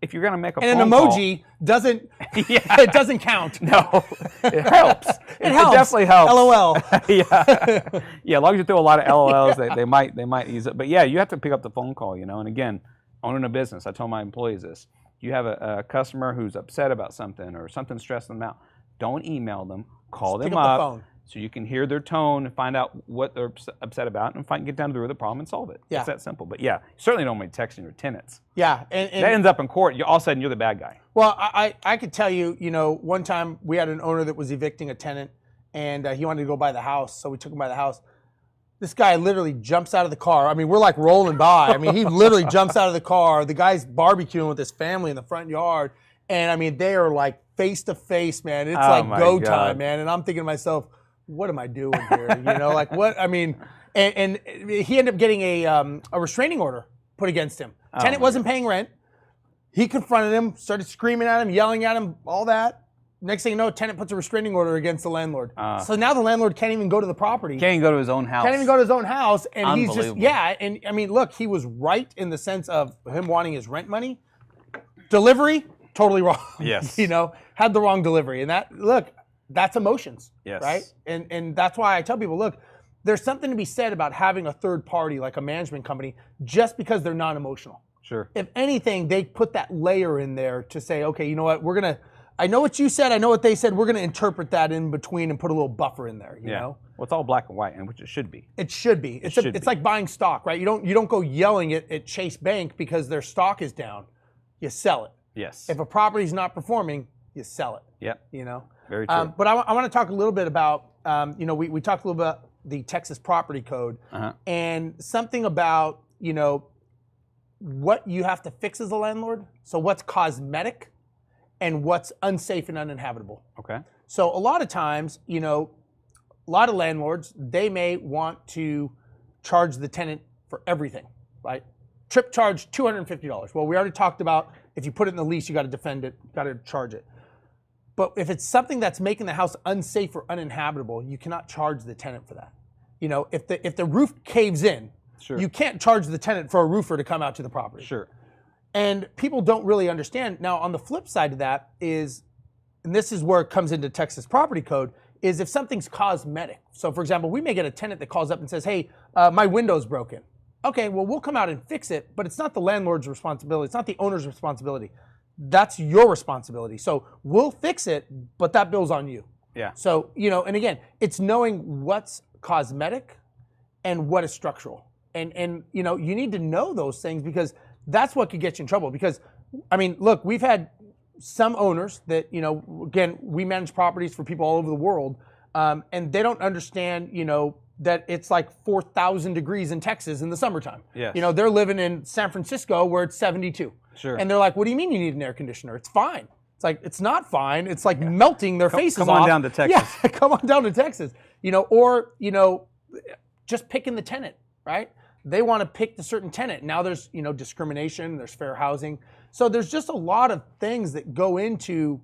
if you're going to make a and phone an emoji doesn't Yeah. it doesn't count. call, no, it helps. It helps. definitely helps. LOL. yeah, yeah. As long as you throw a lot of LOLs, they might ease it. But yeah, you have to pick up the phone call. And again, owning a business, I tell my employees this: you have a customer who's upset about something or something stressing them out. Don't email them. Call Pick them up the up. phone. So you can hear their tone and find out what they're upset about and get down to the root of the problem and solve it. Yeah. It's that simple. But yeah, certainly don't be texting your tenants. Yeah. And That ends up in court. All of a sudden, you're the bad guy. well, I could tell you, one time we had an owner that was evicting a tenant and he wanted to go buy the house. So we took him by the house. This guy literally jumps out of the car. I mean, we're like rolling by. I mean, he literally jumps out of the car. The guy's barbecuing with his family in the front yard. And I mean, they are like face to face, man. It's like my go God. time, man. And I'm thinking to myself, what am I doing here? Like what? I mean, and he ended up getting a restraining order put against him. Tenant wasn't paying rent. He confronted him, started screaming at him, yelling at him, all that. Next thing you know, tenant puts a restraining order against the landlord. So now the landlord can't even go to the property. Can't even go to his own house. Can't even go to his own house, and he's just Unbelievable. and I mean, look, he was right in the sense of him wanting his rent money. Delivery, totally wrong. Yes. Had the wrong delivery, and that's emotions. Yes. Right. And that's why I tell people, look, there's something to be said about having a third party like a management company just because they're non-emotional. Sure. If anything, they put that layer in there to say, okay, you know what, I know what you said, I know what they said, we're going to interpret that in between and put a little buffer in there, you know? Well, it's all black and white, and which it should be. It should be. It's like buying stock, right? You don't go yelling at Chase Bank because their stock is down. You sell it. Yes. If a property's not performing, you sell it. Yep. Very true. But I want to talk a little bit about, we talked a little bit about the Texas Property Code and something about, what you have to fix as a landlord. So what's cosmetic and what's unsafe and uninhabitable. Okay. So a lot of times, a lot of landlords, they may want to charge the tenant for everything, right? Trip charge $250. Well, we already talked about if you put it in the lease, you got to defend it, got to charge it. But if it's something that's making the house unsafe or uninhabitable, you cannot charge the tenant for that. If the roof caves in, Sure. you can't charge the tenant for a roofer to come out to the property. Sure. And people don't really understand. Now, on the flip side of that is, and this is where it comes into Texas Property Code, is if something's cosmetic. So, for example, we may get a tenant that calls up and says, hey, my window's broken. Okay, well, we'll come out and fix it, but it's not the landlord's responsibility. It's not the owner's responsibility. That's your responsibility. So we'll fix it, but that bill's on you. Yeah. So, and again, it's knowing what's cosmetic and what is structural. And you need to know those things because that's what could get you in trouble. Because, I mean, look, we've had some owners that, again, we manage properties for people all over the world, and they don't understand, that it's like 4,000 degrees in Texas in the summertime. Yes. They're living in San Francisco where it's 72. Sure. And they're like, what do you mean you need an air conditioner? It's fine. It's like, it's not fine. It's like melting their faces off. Come on down to Texas. Yeah, come on down to Texas. Or just picking the tenant, right? They want to pick the certain tenant. Now there's, discrimination, there's fair housing. So there's just a lot of things that go into,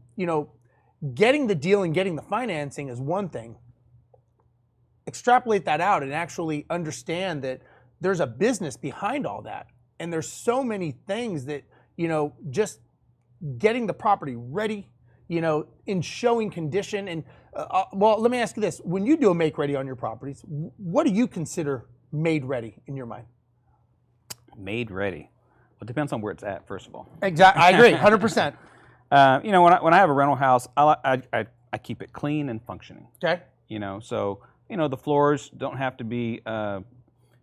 getting the deal and getting the financing is one thing. Extrapolate that out and actually understand that there's a business behind all that. And there's so many things that, just getting the property ready, in showing condition. And well, let me ask you this. When you do a make ready on your properties, what do you consider made ready in your mind? Made ready. Well, it depends on where it's at, first of all. Exactly. I agree, 100%. When I have a rental house, I keep it clean and functioning. Okay. So the floors don't have to be the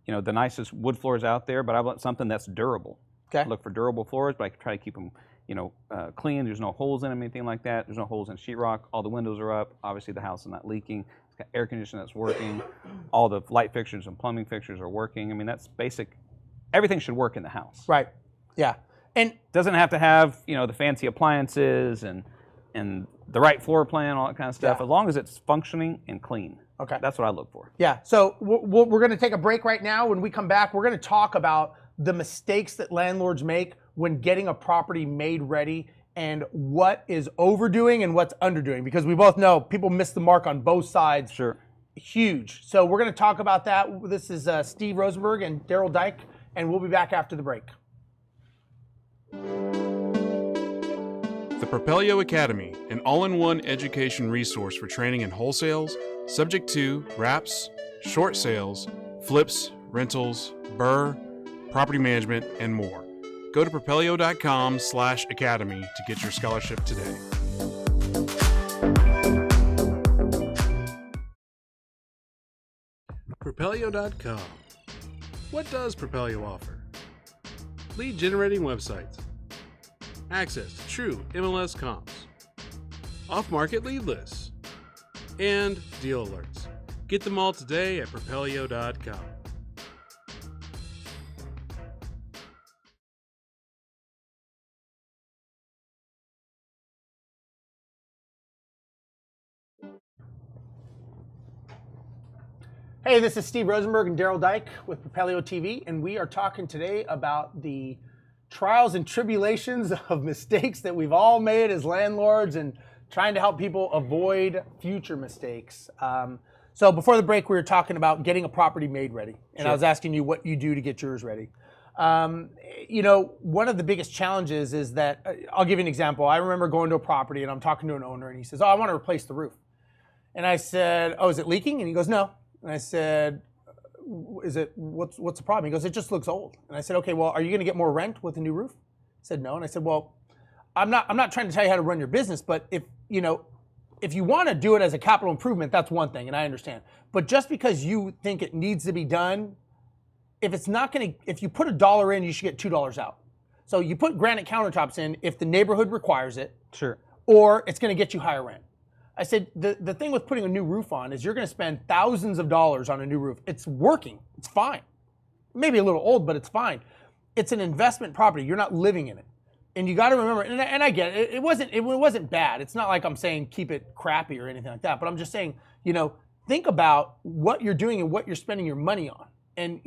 nicest wood floors out there, but I want something that's durable. Okay. I look for durable floors, but I try to keep them clean. There's no holes in them, anything like that. There's no holes in sheetrock. All the windows are up. Obviously, the house is not leaking. It's got air conditioning that's working. All the light fixtures and plumbing fixtures are working. I mean, that's basic. Everything should work in the house. Right. Yeah. And doesn't have to have the fancy appliances and the right floor plan, all that kind of stuff. Yeah. As long as it's functioning and clean. Okay. That's what I look for. Yeah. So we're going to take a break right now. When we come back, we're going to talk about the mistakes that landlords make when getting a property made ready and what is overdoing and what's underdoing, because we both know people miss the mark on both sides. Sure. Huge. So we're going to talk about that. This is Steve Rozenberg and Darel Daik, and we'll be back after the break. The Propelio Academy, an all-in-one education resource for training in wholesales, subject to wraps, short sales, flips, rentals, BRRRR, property management, and more. Go to Propelio.com/academy to get your scholarship today. Propelio.com. What does Propelio offer? Lead generating websites, access to true MLS comps, off-market lead lists, and deal alerts. Get them all today at Propelio.com. Hey, this is Steve Rozenberg and Darel Daik with PropelioTV, and we are talking today about the trials and tribulations of mistakes that we've all made as landlords and trying to help people avoid future mistakes. So before the break, we were talking about getting a property made ready, and I was asking you what you do to get yours ready. One of the biggest challenges is that, I'll give you an example. I remember going to a property and I'm talking to an owner and he says, I want to replace the roof. And I said, is it leaking? And he goes, no. And I said, what's the problem? He goes, it just looks old. And I said, okay, well, are you going to get more rent with a new roof? He said, no. And I said, well, I'm not trying to tell you how to run your business, but if you want to do it as a capital improvement, that's one thing, and I understand. But just because you think it needs to be done, if you put $1 in, you should get $2 out. So you put granite countertops in if the neighborhood requires it, sure, or it's going to get you higher rent. I said, the thing with putting a new roof on is you're going to spend thousands of dollars on a new roof. It's working. It's fine. Maybe a little old, but it's fine. It's an investment property. You're not living in it. And you got to remember, and I get it, it wasn't bad. It's not like I'm saying keep it crappy or anything like that, but I'm just saying, think about what you're doing and what you're spending your money on. And,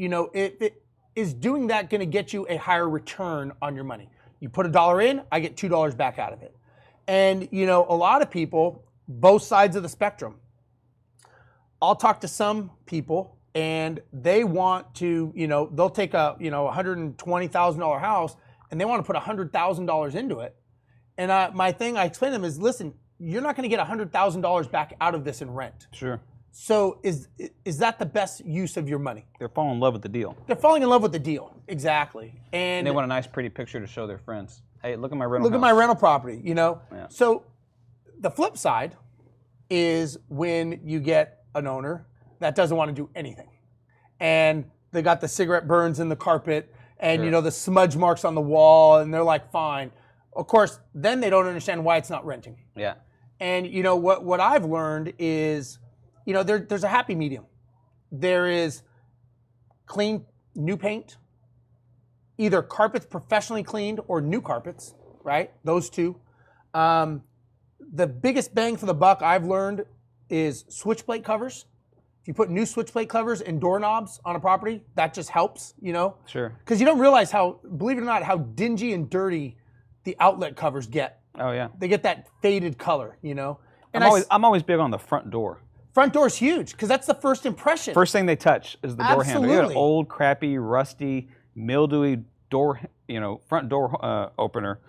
is doing that going to get you a higher return on your money? You put $1 in, I get $2 back out of it. And, a lot of people, both sides of the spectrum. I'll talk to some people and they want to, they'll take a, $120,000 house and they want to put $100,000 into it. And my thing I explain to them is, listen, you're not going to get $100,000 back out of this in rent. Sure. So is that the best use of your money? They're falling in love with the deal. They're falling in love with the deal. Exactly. And they want a nice, pretty picture to show their friends. Hey, look at my rental house. Look at my rental property, Yeah. So the flip side is when you get an owner that doesn't want to do anything. And they got the cigarette burns in the carpet and, Sure. the smudge marks on the wall, and they're like, fine. Of course, then they don't understand why it's not renting. Yeah. And, what I've learned is, there's a happy medium. There is clean, new paint, either carpets professionally cleaned or new carpets, right? Those two. The biggest bang for the buck I've learned is switch plate covers. If you put new switch plate covers and doorknobs on a property, that just helps, Sure. Because you don't realize believe it or not, how dingy and dirty the outlet covers get. Oh, yeah. They get that faded color, And I'm always big on the front door. front door's huge because that's the first impression. First thing they touch is the door handle. You got Absolutely. an old, crappy, rusty, mildewy door, front door opener.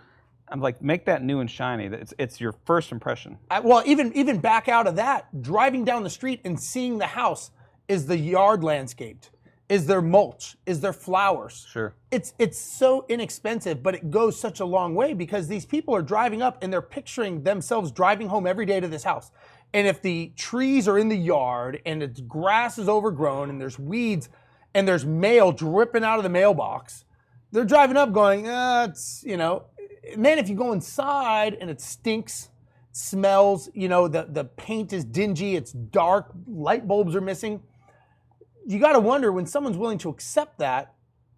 I'm like, make that new and shiny. It's your first impression. Even back out of that, driving down the street and seeing the house, is the yard landscaped? Is there mulch? Is there flowers? Sure. It's so inexpensive, but it goes such a long way because these people are driving up and they're picturing themselves driving home every day to this house. And if the trees are in the yard and the grass is overgrown and there's weeds and there's mail dripping out of the mailbox, they're driving up going, it's, you know. And then if you go inside and it stinks, smells, you know, the paint is dingy, it's dark, light bulbs are missing. You got to wonder, when someone's willing to accept that,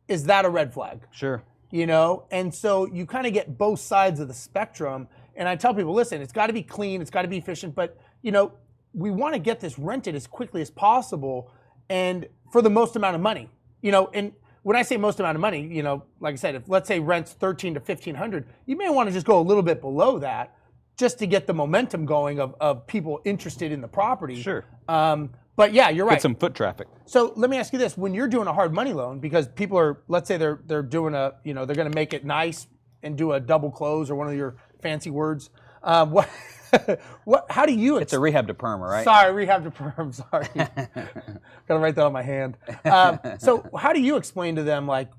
is that a red flag? Sure. You know, and so you kind of get both sides of the spectrum. And I tell people, listen, it's got to be clean, it's got to be efficient, but you know, we want to get this rented as quickly as possible and for the most amount of money. You know, and when I say most amount of money, you know, like I said, if let's say rent's $1,300 to $1,500, you may want to just go a little bit below that just to get the momentum going of people interested in the property. Sure. But yeah, you're right. Get some foot traffic. So let me ask you this: when you're doing a hard money loan, because people are, let's say they're doing a, you know, they're going to make it nice and do a double close or one of your fancy words. What? How do you? It's a rehab to perm, right? Sorry, rehab to perm. Sorry, gotta write that on my hand. So how do you explain to them, like,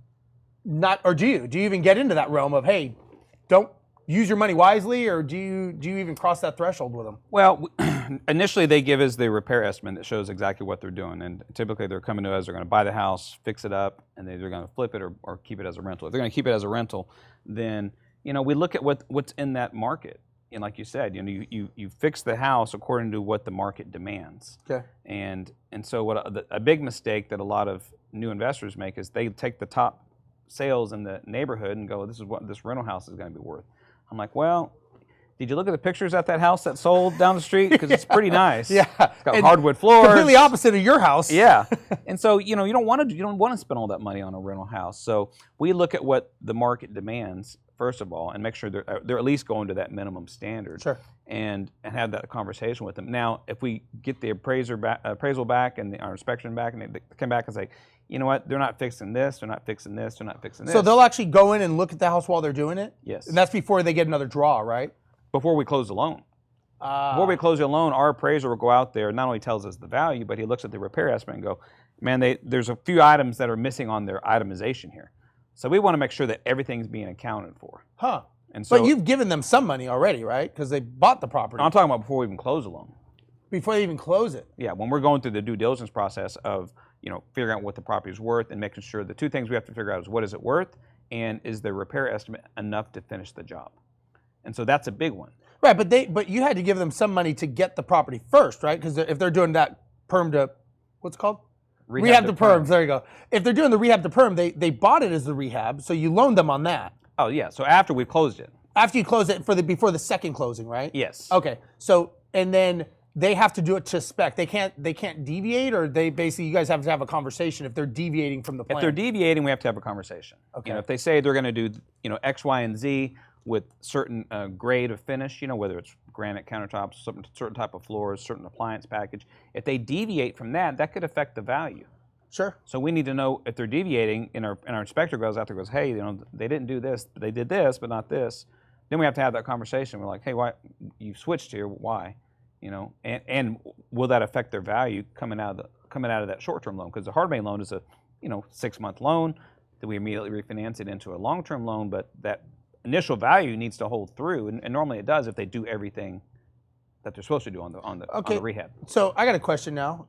not, or do you even get into that realm of, hey, don't use your money wisely, or do you even cross that threshold with them? Well, initially they give us the repair estimate that shows exactly what they're doing, and typically they're coming to us, they're going to buy the house, fix it up, and they're going to flip it or keep it as a rental. If they're going to keep it as a rental, then, you know, we look at what's in that market, and like you said, you know, you fix the house according to what the market demands. Okay. And so a big mistake that a lot of new investors make is they take the top sales in the neighborhood and go, this is what this rental house is going to be worth. I'm like, well, did you look at the pictures at that house that sold down the street? Because it's pretty nice. Yeah, it's got and hardwood floors. Completely opposite of your house. Yeah, and so you know you don't want to spend all that money on a rental house. So we look at what the market demands first of all, and make sure they're at least going to that minimum standard. Sure. And have that conversation with them. Now, if we get the appraisal back and our inspection back, and they come back and say, you know what, they're not fixing this, they're not fixing this, they're not fixing this. So they'll actually go in and look at the house while they're doing it? Yes. And that's before they get another draw, right? Before we close the loan. Before we close the loan, our appraiser will go out there, not only tells us the value, but he looks at the repair estimate and go, man, there's a few items that are missing on their itemization here. So we want to make sure that everything's being accounted for. Huh. And so, but you've given them some money already, right? Because they bought the property. I'm talking about before we even close the loan. Before they even close it? Yeah, when we're going through the due diligence process of, you know, figuring out what the property is worth and making sure the two things we have to figure out is what is it worth and is the repair estimate enough to finish the job. And so that's a big one. Right, but you had to give them some money to get the property first, right? Because if they're doing that perm to, what's it called? Rehab to perms, there you go. If they're doing the rehab to perm, they bought it as the rehab, so you loaned them on that. Oh yeah, so after we've closed it. After you close it before the second closing, right? Yes. Okay, so, and then they have to do it to spec. They can't deviate, or they basically, you guys have to have a conversation if they're deviating from the plan? If they're deviating, we have to have a conversation. Okay. You know, if they say they're going to do, you know, X, Y, and Z with certain grade of finish, you know, whether it's granite countertops, certain type of floors, certain appliance package, if they deviate from that, that could affect the value. Sure. So we need to know if they're deviating, and our inspector goes out there and goes, hey, you know, they didn't do this, they did this, but not this. Then we have to have that conversation. We're like, hey, why you switched here? Why? You know, and will that affect their value coming out of that short-term loan? Because the hard money loan is a, you know, 6-month loan that we immediately refinance it into a long-term loan, but that initial value needs to hold through, and normally it does if they do everything that they're supposed to do on the rehab. So I got a question now.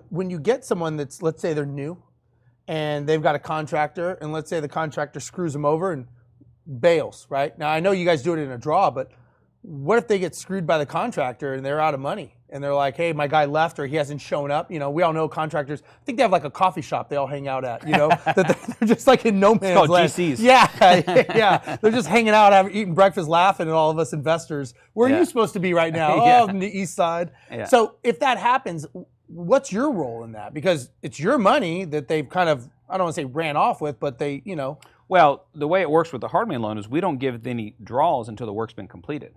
When you get someone that's, let's say they're new, and they've got a contractor, and let's say the contractor screws them over and bails, right? Now I know you guys do it in a draw, but what if they get screwed by the contractor and they're out of money? And they're like, hey, my guy left, or he hasn't shown up. You know, we all know contractors. I think they have like a coffee shop they all hang out at, you know, that they're just like in no man's land. It's called GCs. Yeah, yeah. They're just hanging out, eating breakfast, laughing at all of us investors. Where are you supposed to be right now? Yeah. Oh, on the east side. Yeah. So if that happens, what's your role in that? Because it's your money that they've kind of, I don't want to say ran off with, but they, you know. Well, the way it works with the hard money loan is we don't give any draws until the work's been completed.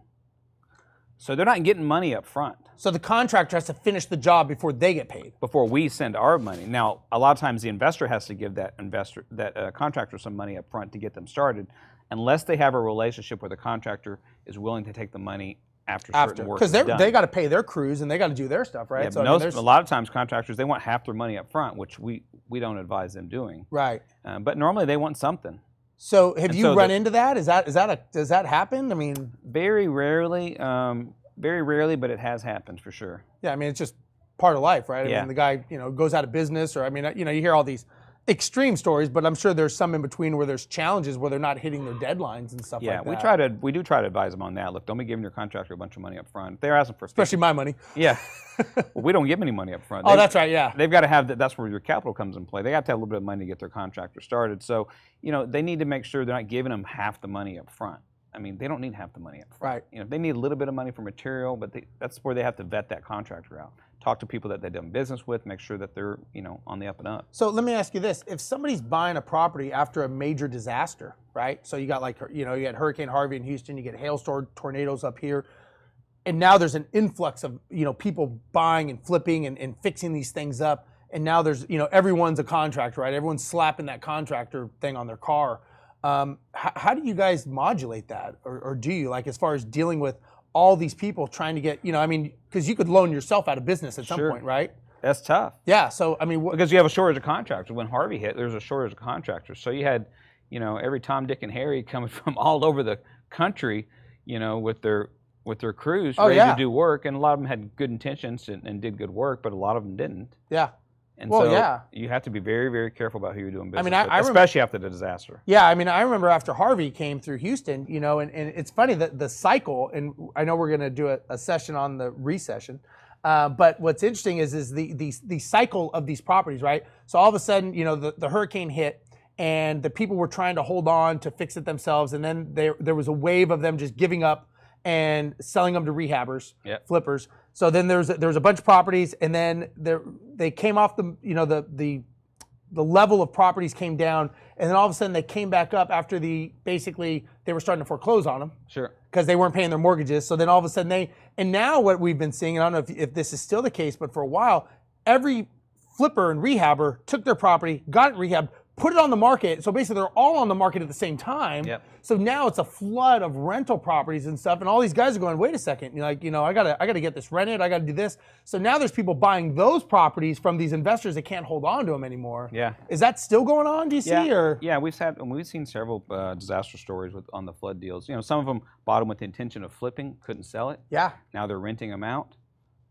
So they're not getting money up front. So the contractor has to finish the job before they get paid. Before we send our money. Now, a lot of times the investor has to give that contractor some money up front to get them started, unless they have a relationship where the contractor is willing to take the money after certain work because is done. they got to pay their crews and they got to do their stuff, right? Yeah, So but a lot of times contractors, they want half their money up front, which we don't advise them doing. Right. But normally they want something. So have you run into that? Does that happen? I mean, very rarely, but it has happened for sure. Yeah, I mean, it's just part of life, right? I mean, the guy, goes out of business, or I mean, you hear all these extreme stories, but I'm sure there's some in between where there's challenges where they're not hitting their deadlines and stuff like that. Yeah, we do try to advise them on that. Look, don't be giving your contractor a bunch of money up front. They're asking for especially my money. Yeah. Well, we don't give any money up front. That's right, yeah. They've got to have that's where your capital comes in play. They have to have a little bit of money to get their contractor started. So, they need to make sure they're not giving them half the money up front. I mean, they don't need half the money up front. Right. They need a little bit of money for material, but that's where they have to vet that contractor out. Talk to people that they've done business with, make sure that they're, on the up and up. So let me ask you this. If somebody's buying a property after a major disaster, right? So you got you had Hurricane Harvey in Houston, you get hailstorm tornadoes up here, and now there's an influx of, people buying and flipping and fixing these things up. And now there's, everyone's a contractor, right? Everyone's slapping that contractor thing on their car. How do you guys modulate that? Or do you, like, as far as dealing with all these people trying to get, because you could loan yourself out of business at some point, right? That's tough. Yeah, so, I mean. Because you have a shortage of contractors. When Harvey hit, there was a shortage of contractors. So you had, every Tom, Dick, and Harry coming from all over the country, with their crews ready to do work. And a lot of them had good intentions and did good work, but a lot of them didn't. Yeah. And you have to be very, very careful about who you're doing business with, especially after the disaster. Yeah, I mean, I remember after Harvey came through Houston, and it's funny that the cycle, and I know we're going to do a session on the recession, but what's interesting is the cycle of these properties, right? So all of a sudden, the hurricane hit, and the people were trying to hold on to fix it themselves, and then there was a wave of them just giving up and selling them to rehabbers, flippers. So then there was a bunch of properties, and then they came off the level of properties came down, and then all of a sudden they came back up after they were starting to foreclose on them. Sure. Because they weren't paying their mortgages. So then all of a sudden and now what we've been seeing, and I don't know if this is still the case, but for a while, every flipper and rehabber took their property, got it rehabbed, put it on the market. So basically they're all on the market at the same time. Yep. So now it's a flood of rental properties and stuff. And all these guys are going, wait a second, I gotta get this rented. I gotta do this. So now there's people buying those properties from these investors that can't hold on to them anymore. Yeah. Is that still going on, do you see? Or? Yeah, we've seen several disaster stories on the flood deals. Some of them bought them with the intention of flipping, couldn't sell it. Yeah. Now they're renting them out.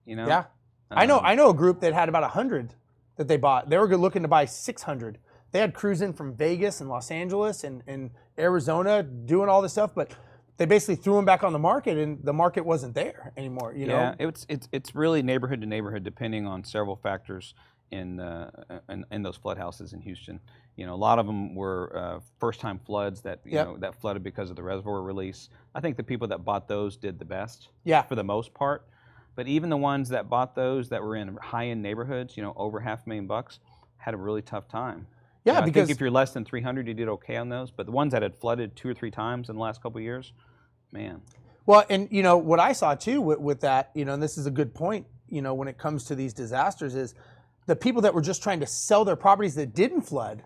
Yeah. I know a group that had about 100 that they bought. They were looking to buy 600. They had crews in from Vegas and Los Angeles and Arizona doing all this stuff, but they basically threw them back on the market, and the market wasn't there anymore. Yeah, it's really neighborhood to neighborhood, depending on several factors in those flood houses in Houston. A lot of them were first-time floods that that flooded because of the reservoir release. I think the people that bought those did the best. Yeah. For the most part, but even the ones that bought those that were in high-end neighborhoods, over $500,000, had a really tough time. Yeah, because I think if you're less than 300, you did okay on those. But the ones that had flooded 2 or 3 times in the last couple of years, man. Well, and what I saw too with that, and this is a good point, when it comes to these disasters, is the people that were just trying to sell their properties that didn't flood,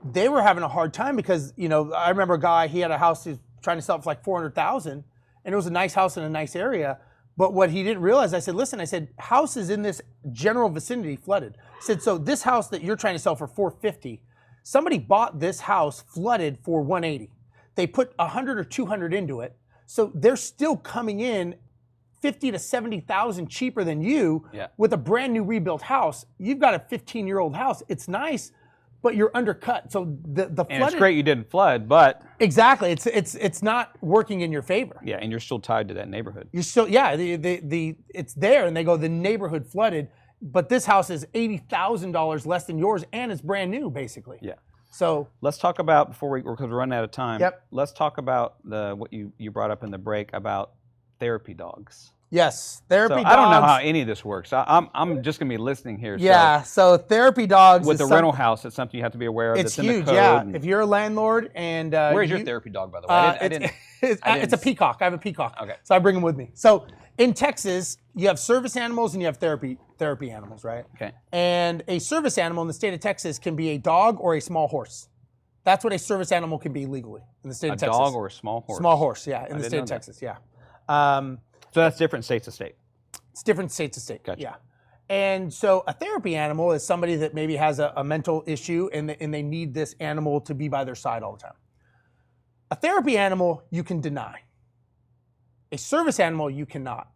they were having a hard time because, I remember a guy, he had a house, he was trying to sell it for like $400,000, and it was a nice house in a nice area. But what he didn't realize, I said, houses in this general vicinity flooded. I said, so this house that you're trying to sell for $450,000, somebody bought this house flooded for $180,000. They put $100,000 or $200,000 into it. So they're still coming in $50,000 to $70,000 cheaper than you with a brand new rebuilt house. You've got a 15-year-old house. It's nice, but you're undercut. So the flooded, and it's great you didn't flood, but exactly, it's not working in your favor. Yeah, and you're still tied to that neighborhood. You're still it's there, and they go, the neighborhood flooded, but this house is $80,000 less than yours, and it's brand new, basically. Yeah. So let's talk about because we're running out of time. Yep. Let's talk about what you brought up in the break about therapy dogs. Yes, therapy dogs. I don't know how any of this works. I'm just gonna be listening here. Yeah. So therapy dogs with the rental house, it's something you have to be aware of. It's that's huge. In the code Yeah. If you're a landlord and where's your therapy dog, by the way? It's a peacock. I have a peacock. Okay. So I bring him with me. So in Texas, you have service animals and you have therapy animals, right? Okay. And a service animal in the state of Texas can be a dog or a small horse. That's what a service animal can be legally in the state of Texas. A dog or a small horse? Small horse, yeah, in the state of Texas, yeah. So that's different state to state. It's different state to state. Gotcha. Yeah. And so a therapy animal is somebody that maybe has a mental issue and they need this animal to be by their side all the time. A therapy animal you can deny. A service animal you cannot.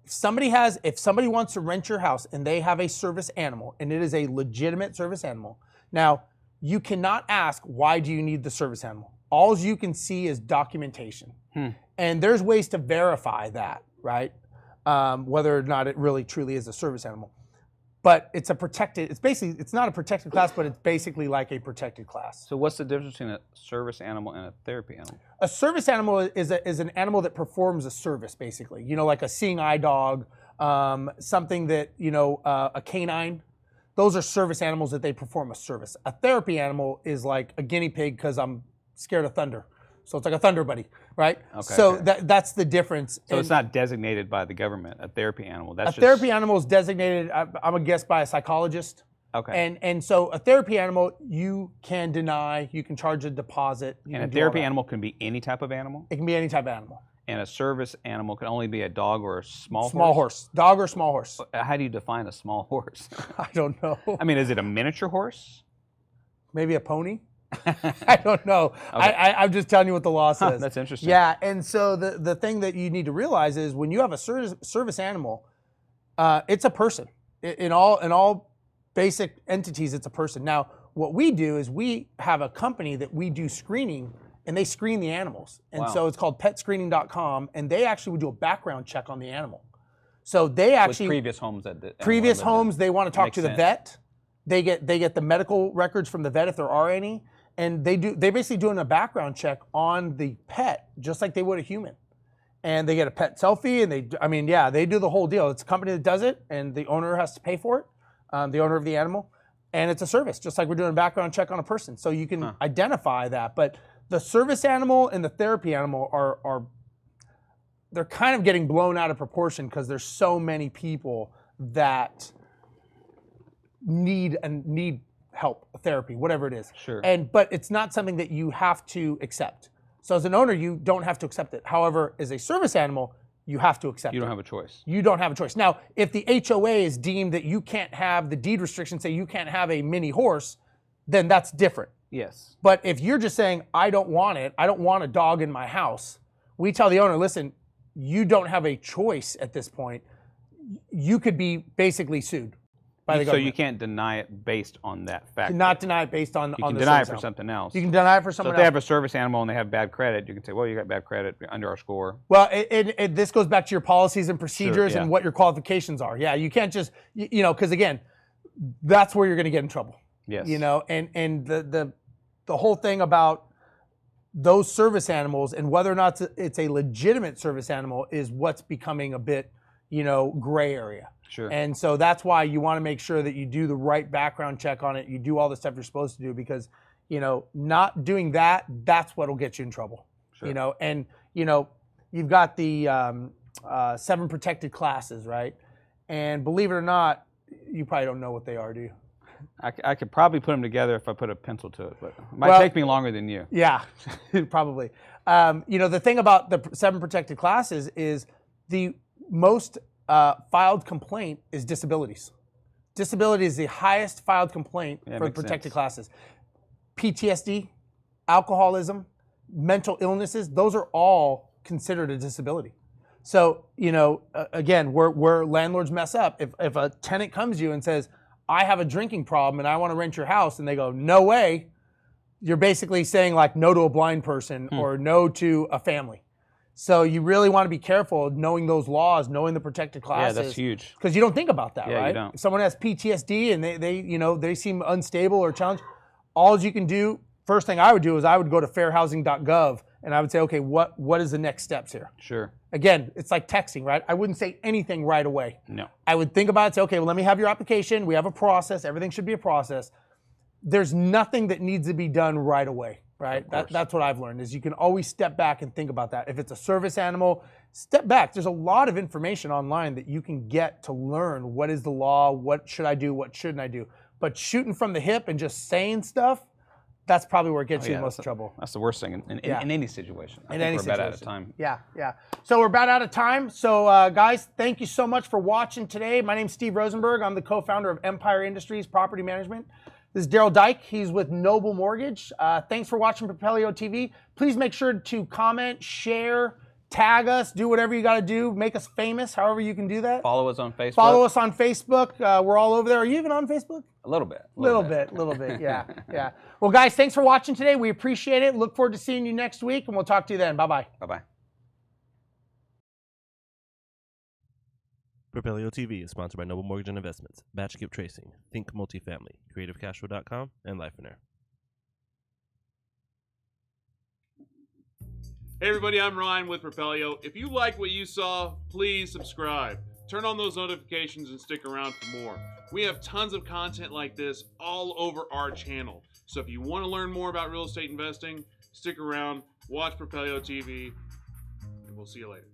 If somebody wants to rent your house and they have a service animal and it is a legitimate service animal, now you cannot ask, why do you need the service animal? All you can see is documentation. And there's ways to verify that, right? Whether or not it really truly is a service animal. But it's not a protected class, but it's basically like a protected class. So what's the difference between a service animal and a therapy animal? A service animal is an animal that performs a service, basically. Like a seeing eye dog, something that, a canine. Those are service animals that they perform a service. A therapy animal is like a guinea pig because I'm scared of thunder. So it's like a thunder buddy, right? Okay, so okay. That's the difference. So it's not designated by the government, a therapy animal. That's therapy animal is designated, I'm a guess, by a psychologist. Okay. And so a therapy animal, you can deny, you can charge a deposit. And a therapy animal can be any type of animal? It can be any type of animal. And a service animal can only be a dog or a small horse. Dog or small horse. How do you define a small horse? I don't know. I mean, is it a miniature horse? Maybe a pony? I don't know. Okay. I'm just telling you what the law says. That's interesting. Yeah, and so the thing that you need to realize is when you have a service animal, it's a person. In all basic entities, it's a person. Now, what we do is we have a company that we do screening, and they screen the animals. And so it's called petscreening.com, and they actually would do a background check on the animal. So they actually... With previous homes that... they want to talk to the vet. They get the medical records from the vet if there are any. And they basically doing a background check on the pet, just like they would a human. And they get a pet selfie, and they do the whole deal. It's a company that does it, and the owner has to pay for it, the owner of the animal. And it's a service, just like we're doing a background check on a person. So you can identify that. But the service animal and the therapy animal they're kind of getting blown out of proportion because there's so many people that need help, therapy, whatever it is. Sure. But it's not something that you have to accept. So as an owner, you don't have to accept it. However, as a service animal, you have to accept it. You don't have a choice. You don't have a choice. Now, if the HOA is deemed that you can't have, the deed restrictions say you can't have a mini horse, then that's different. Yes. But if you're just saying, I don't want it, I don't want a dog in my house, we tell the owner, listen, you don't have a choice at this point. You could be basically sued by the government. So you can't deny it based on that fact. You cannot deny it based on You can deny it for something else. You can deny it for So someone if they else. have a service animal and they have bad credit, you can say, well, you got bad credit under our score. Well, this goes back to your policies and procedures Sure, yeah. and what your qualifications are. Yeah, you can't just, because again, that's where you're going to get in trouble. Yes. And the whole thing about those service animals and whether or not it's a legitimate service animal is what's becoming a bit, gray area. Sure. And so that's why you want to make sure that you do the right background check on it. You do all the stuff you're supposed to do because, not doing that, that's what'll get you in trouble. Sure. You've got the 7 protected classes, right? And believe it or not, you probably don't know what they are, do you? I could probably put them together if I put a pencil to it, but it might take me longer than you. Yeah, probably. The thing about the 7 protected classes is the most filed complaint is disabilities. Disability is the highest filed complaint for protected classes. PTSD, alcoholism, mental illnesses, those are all considered a disability. So, again, where landlords mess up, if a tenant comes to you and says, I have a drinking problem and I want to rent your house, and they go, no way, you're basically saying like no to a blind person or no to a family. So you really want to be careful knowing those laws, knowing the protected classes. Yeah, that's huge. Because you don't think about that, right? You don't. If someone has PTSD and they seem unstable or challenged, all you can do, first thing I would do is I would go to fairhousing.gov and I would say, okay, what is the next steps here? Sure. Again, it's like texting, right? I wouldn't say anything right away. No. I would think about it, say, okay, well, let me have your application. We have a process. Everything should be a process. There's nothing that needs to be done right away, right? That's what I've learned is you can always step back and think about that. If it's a service animal, step back. There's a lot of information online that you can get to learn what is the law, what should I do, what shouldn't I do. But shooting from the hip and just saying stuff, That's probably where it gets Oh, you yeah, in most that's trouble. That's the worst thing in any situation. I In think any we're about out of situation. time. Yeah. So we're about out of time. So guys, thank you so much for watching today. My name's Steve Rozenberg. I'm the co-founder of Empire Industries Property Management. This is Darel Daik. He's with Noble Mortgage. Thanks for watching Propelio TV. Please make sure to comment, share, tag us, do whatever you got to do. Make us famous, however you can do that. Follow us on Facebook. Follow us on Facebook. We're all over there. Are you even on Facebook? A little bit. Little bit. Yeah. Well, guys, thanks for watching today. We appreciate it. Look forward to seeing you next week, and we'll talk to you then. Bye-bye. Bye-bye. Propelio TV is sponsored by Noble Mortgage and Investments, Batch Skip Tracing, Think Multifamily, CreativeCashflow.com, and Lifener. Hey everybody, I'm Ryan with Propelio. If you like what you saw, please subscribe. Turn on those notifications and stick around for more. We have tons of content like this all over our channel. So if you want to learn more about real estate investing, stick around, watch Propelio TV, and we'll see you later.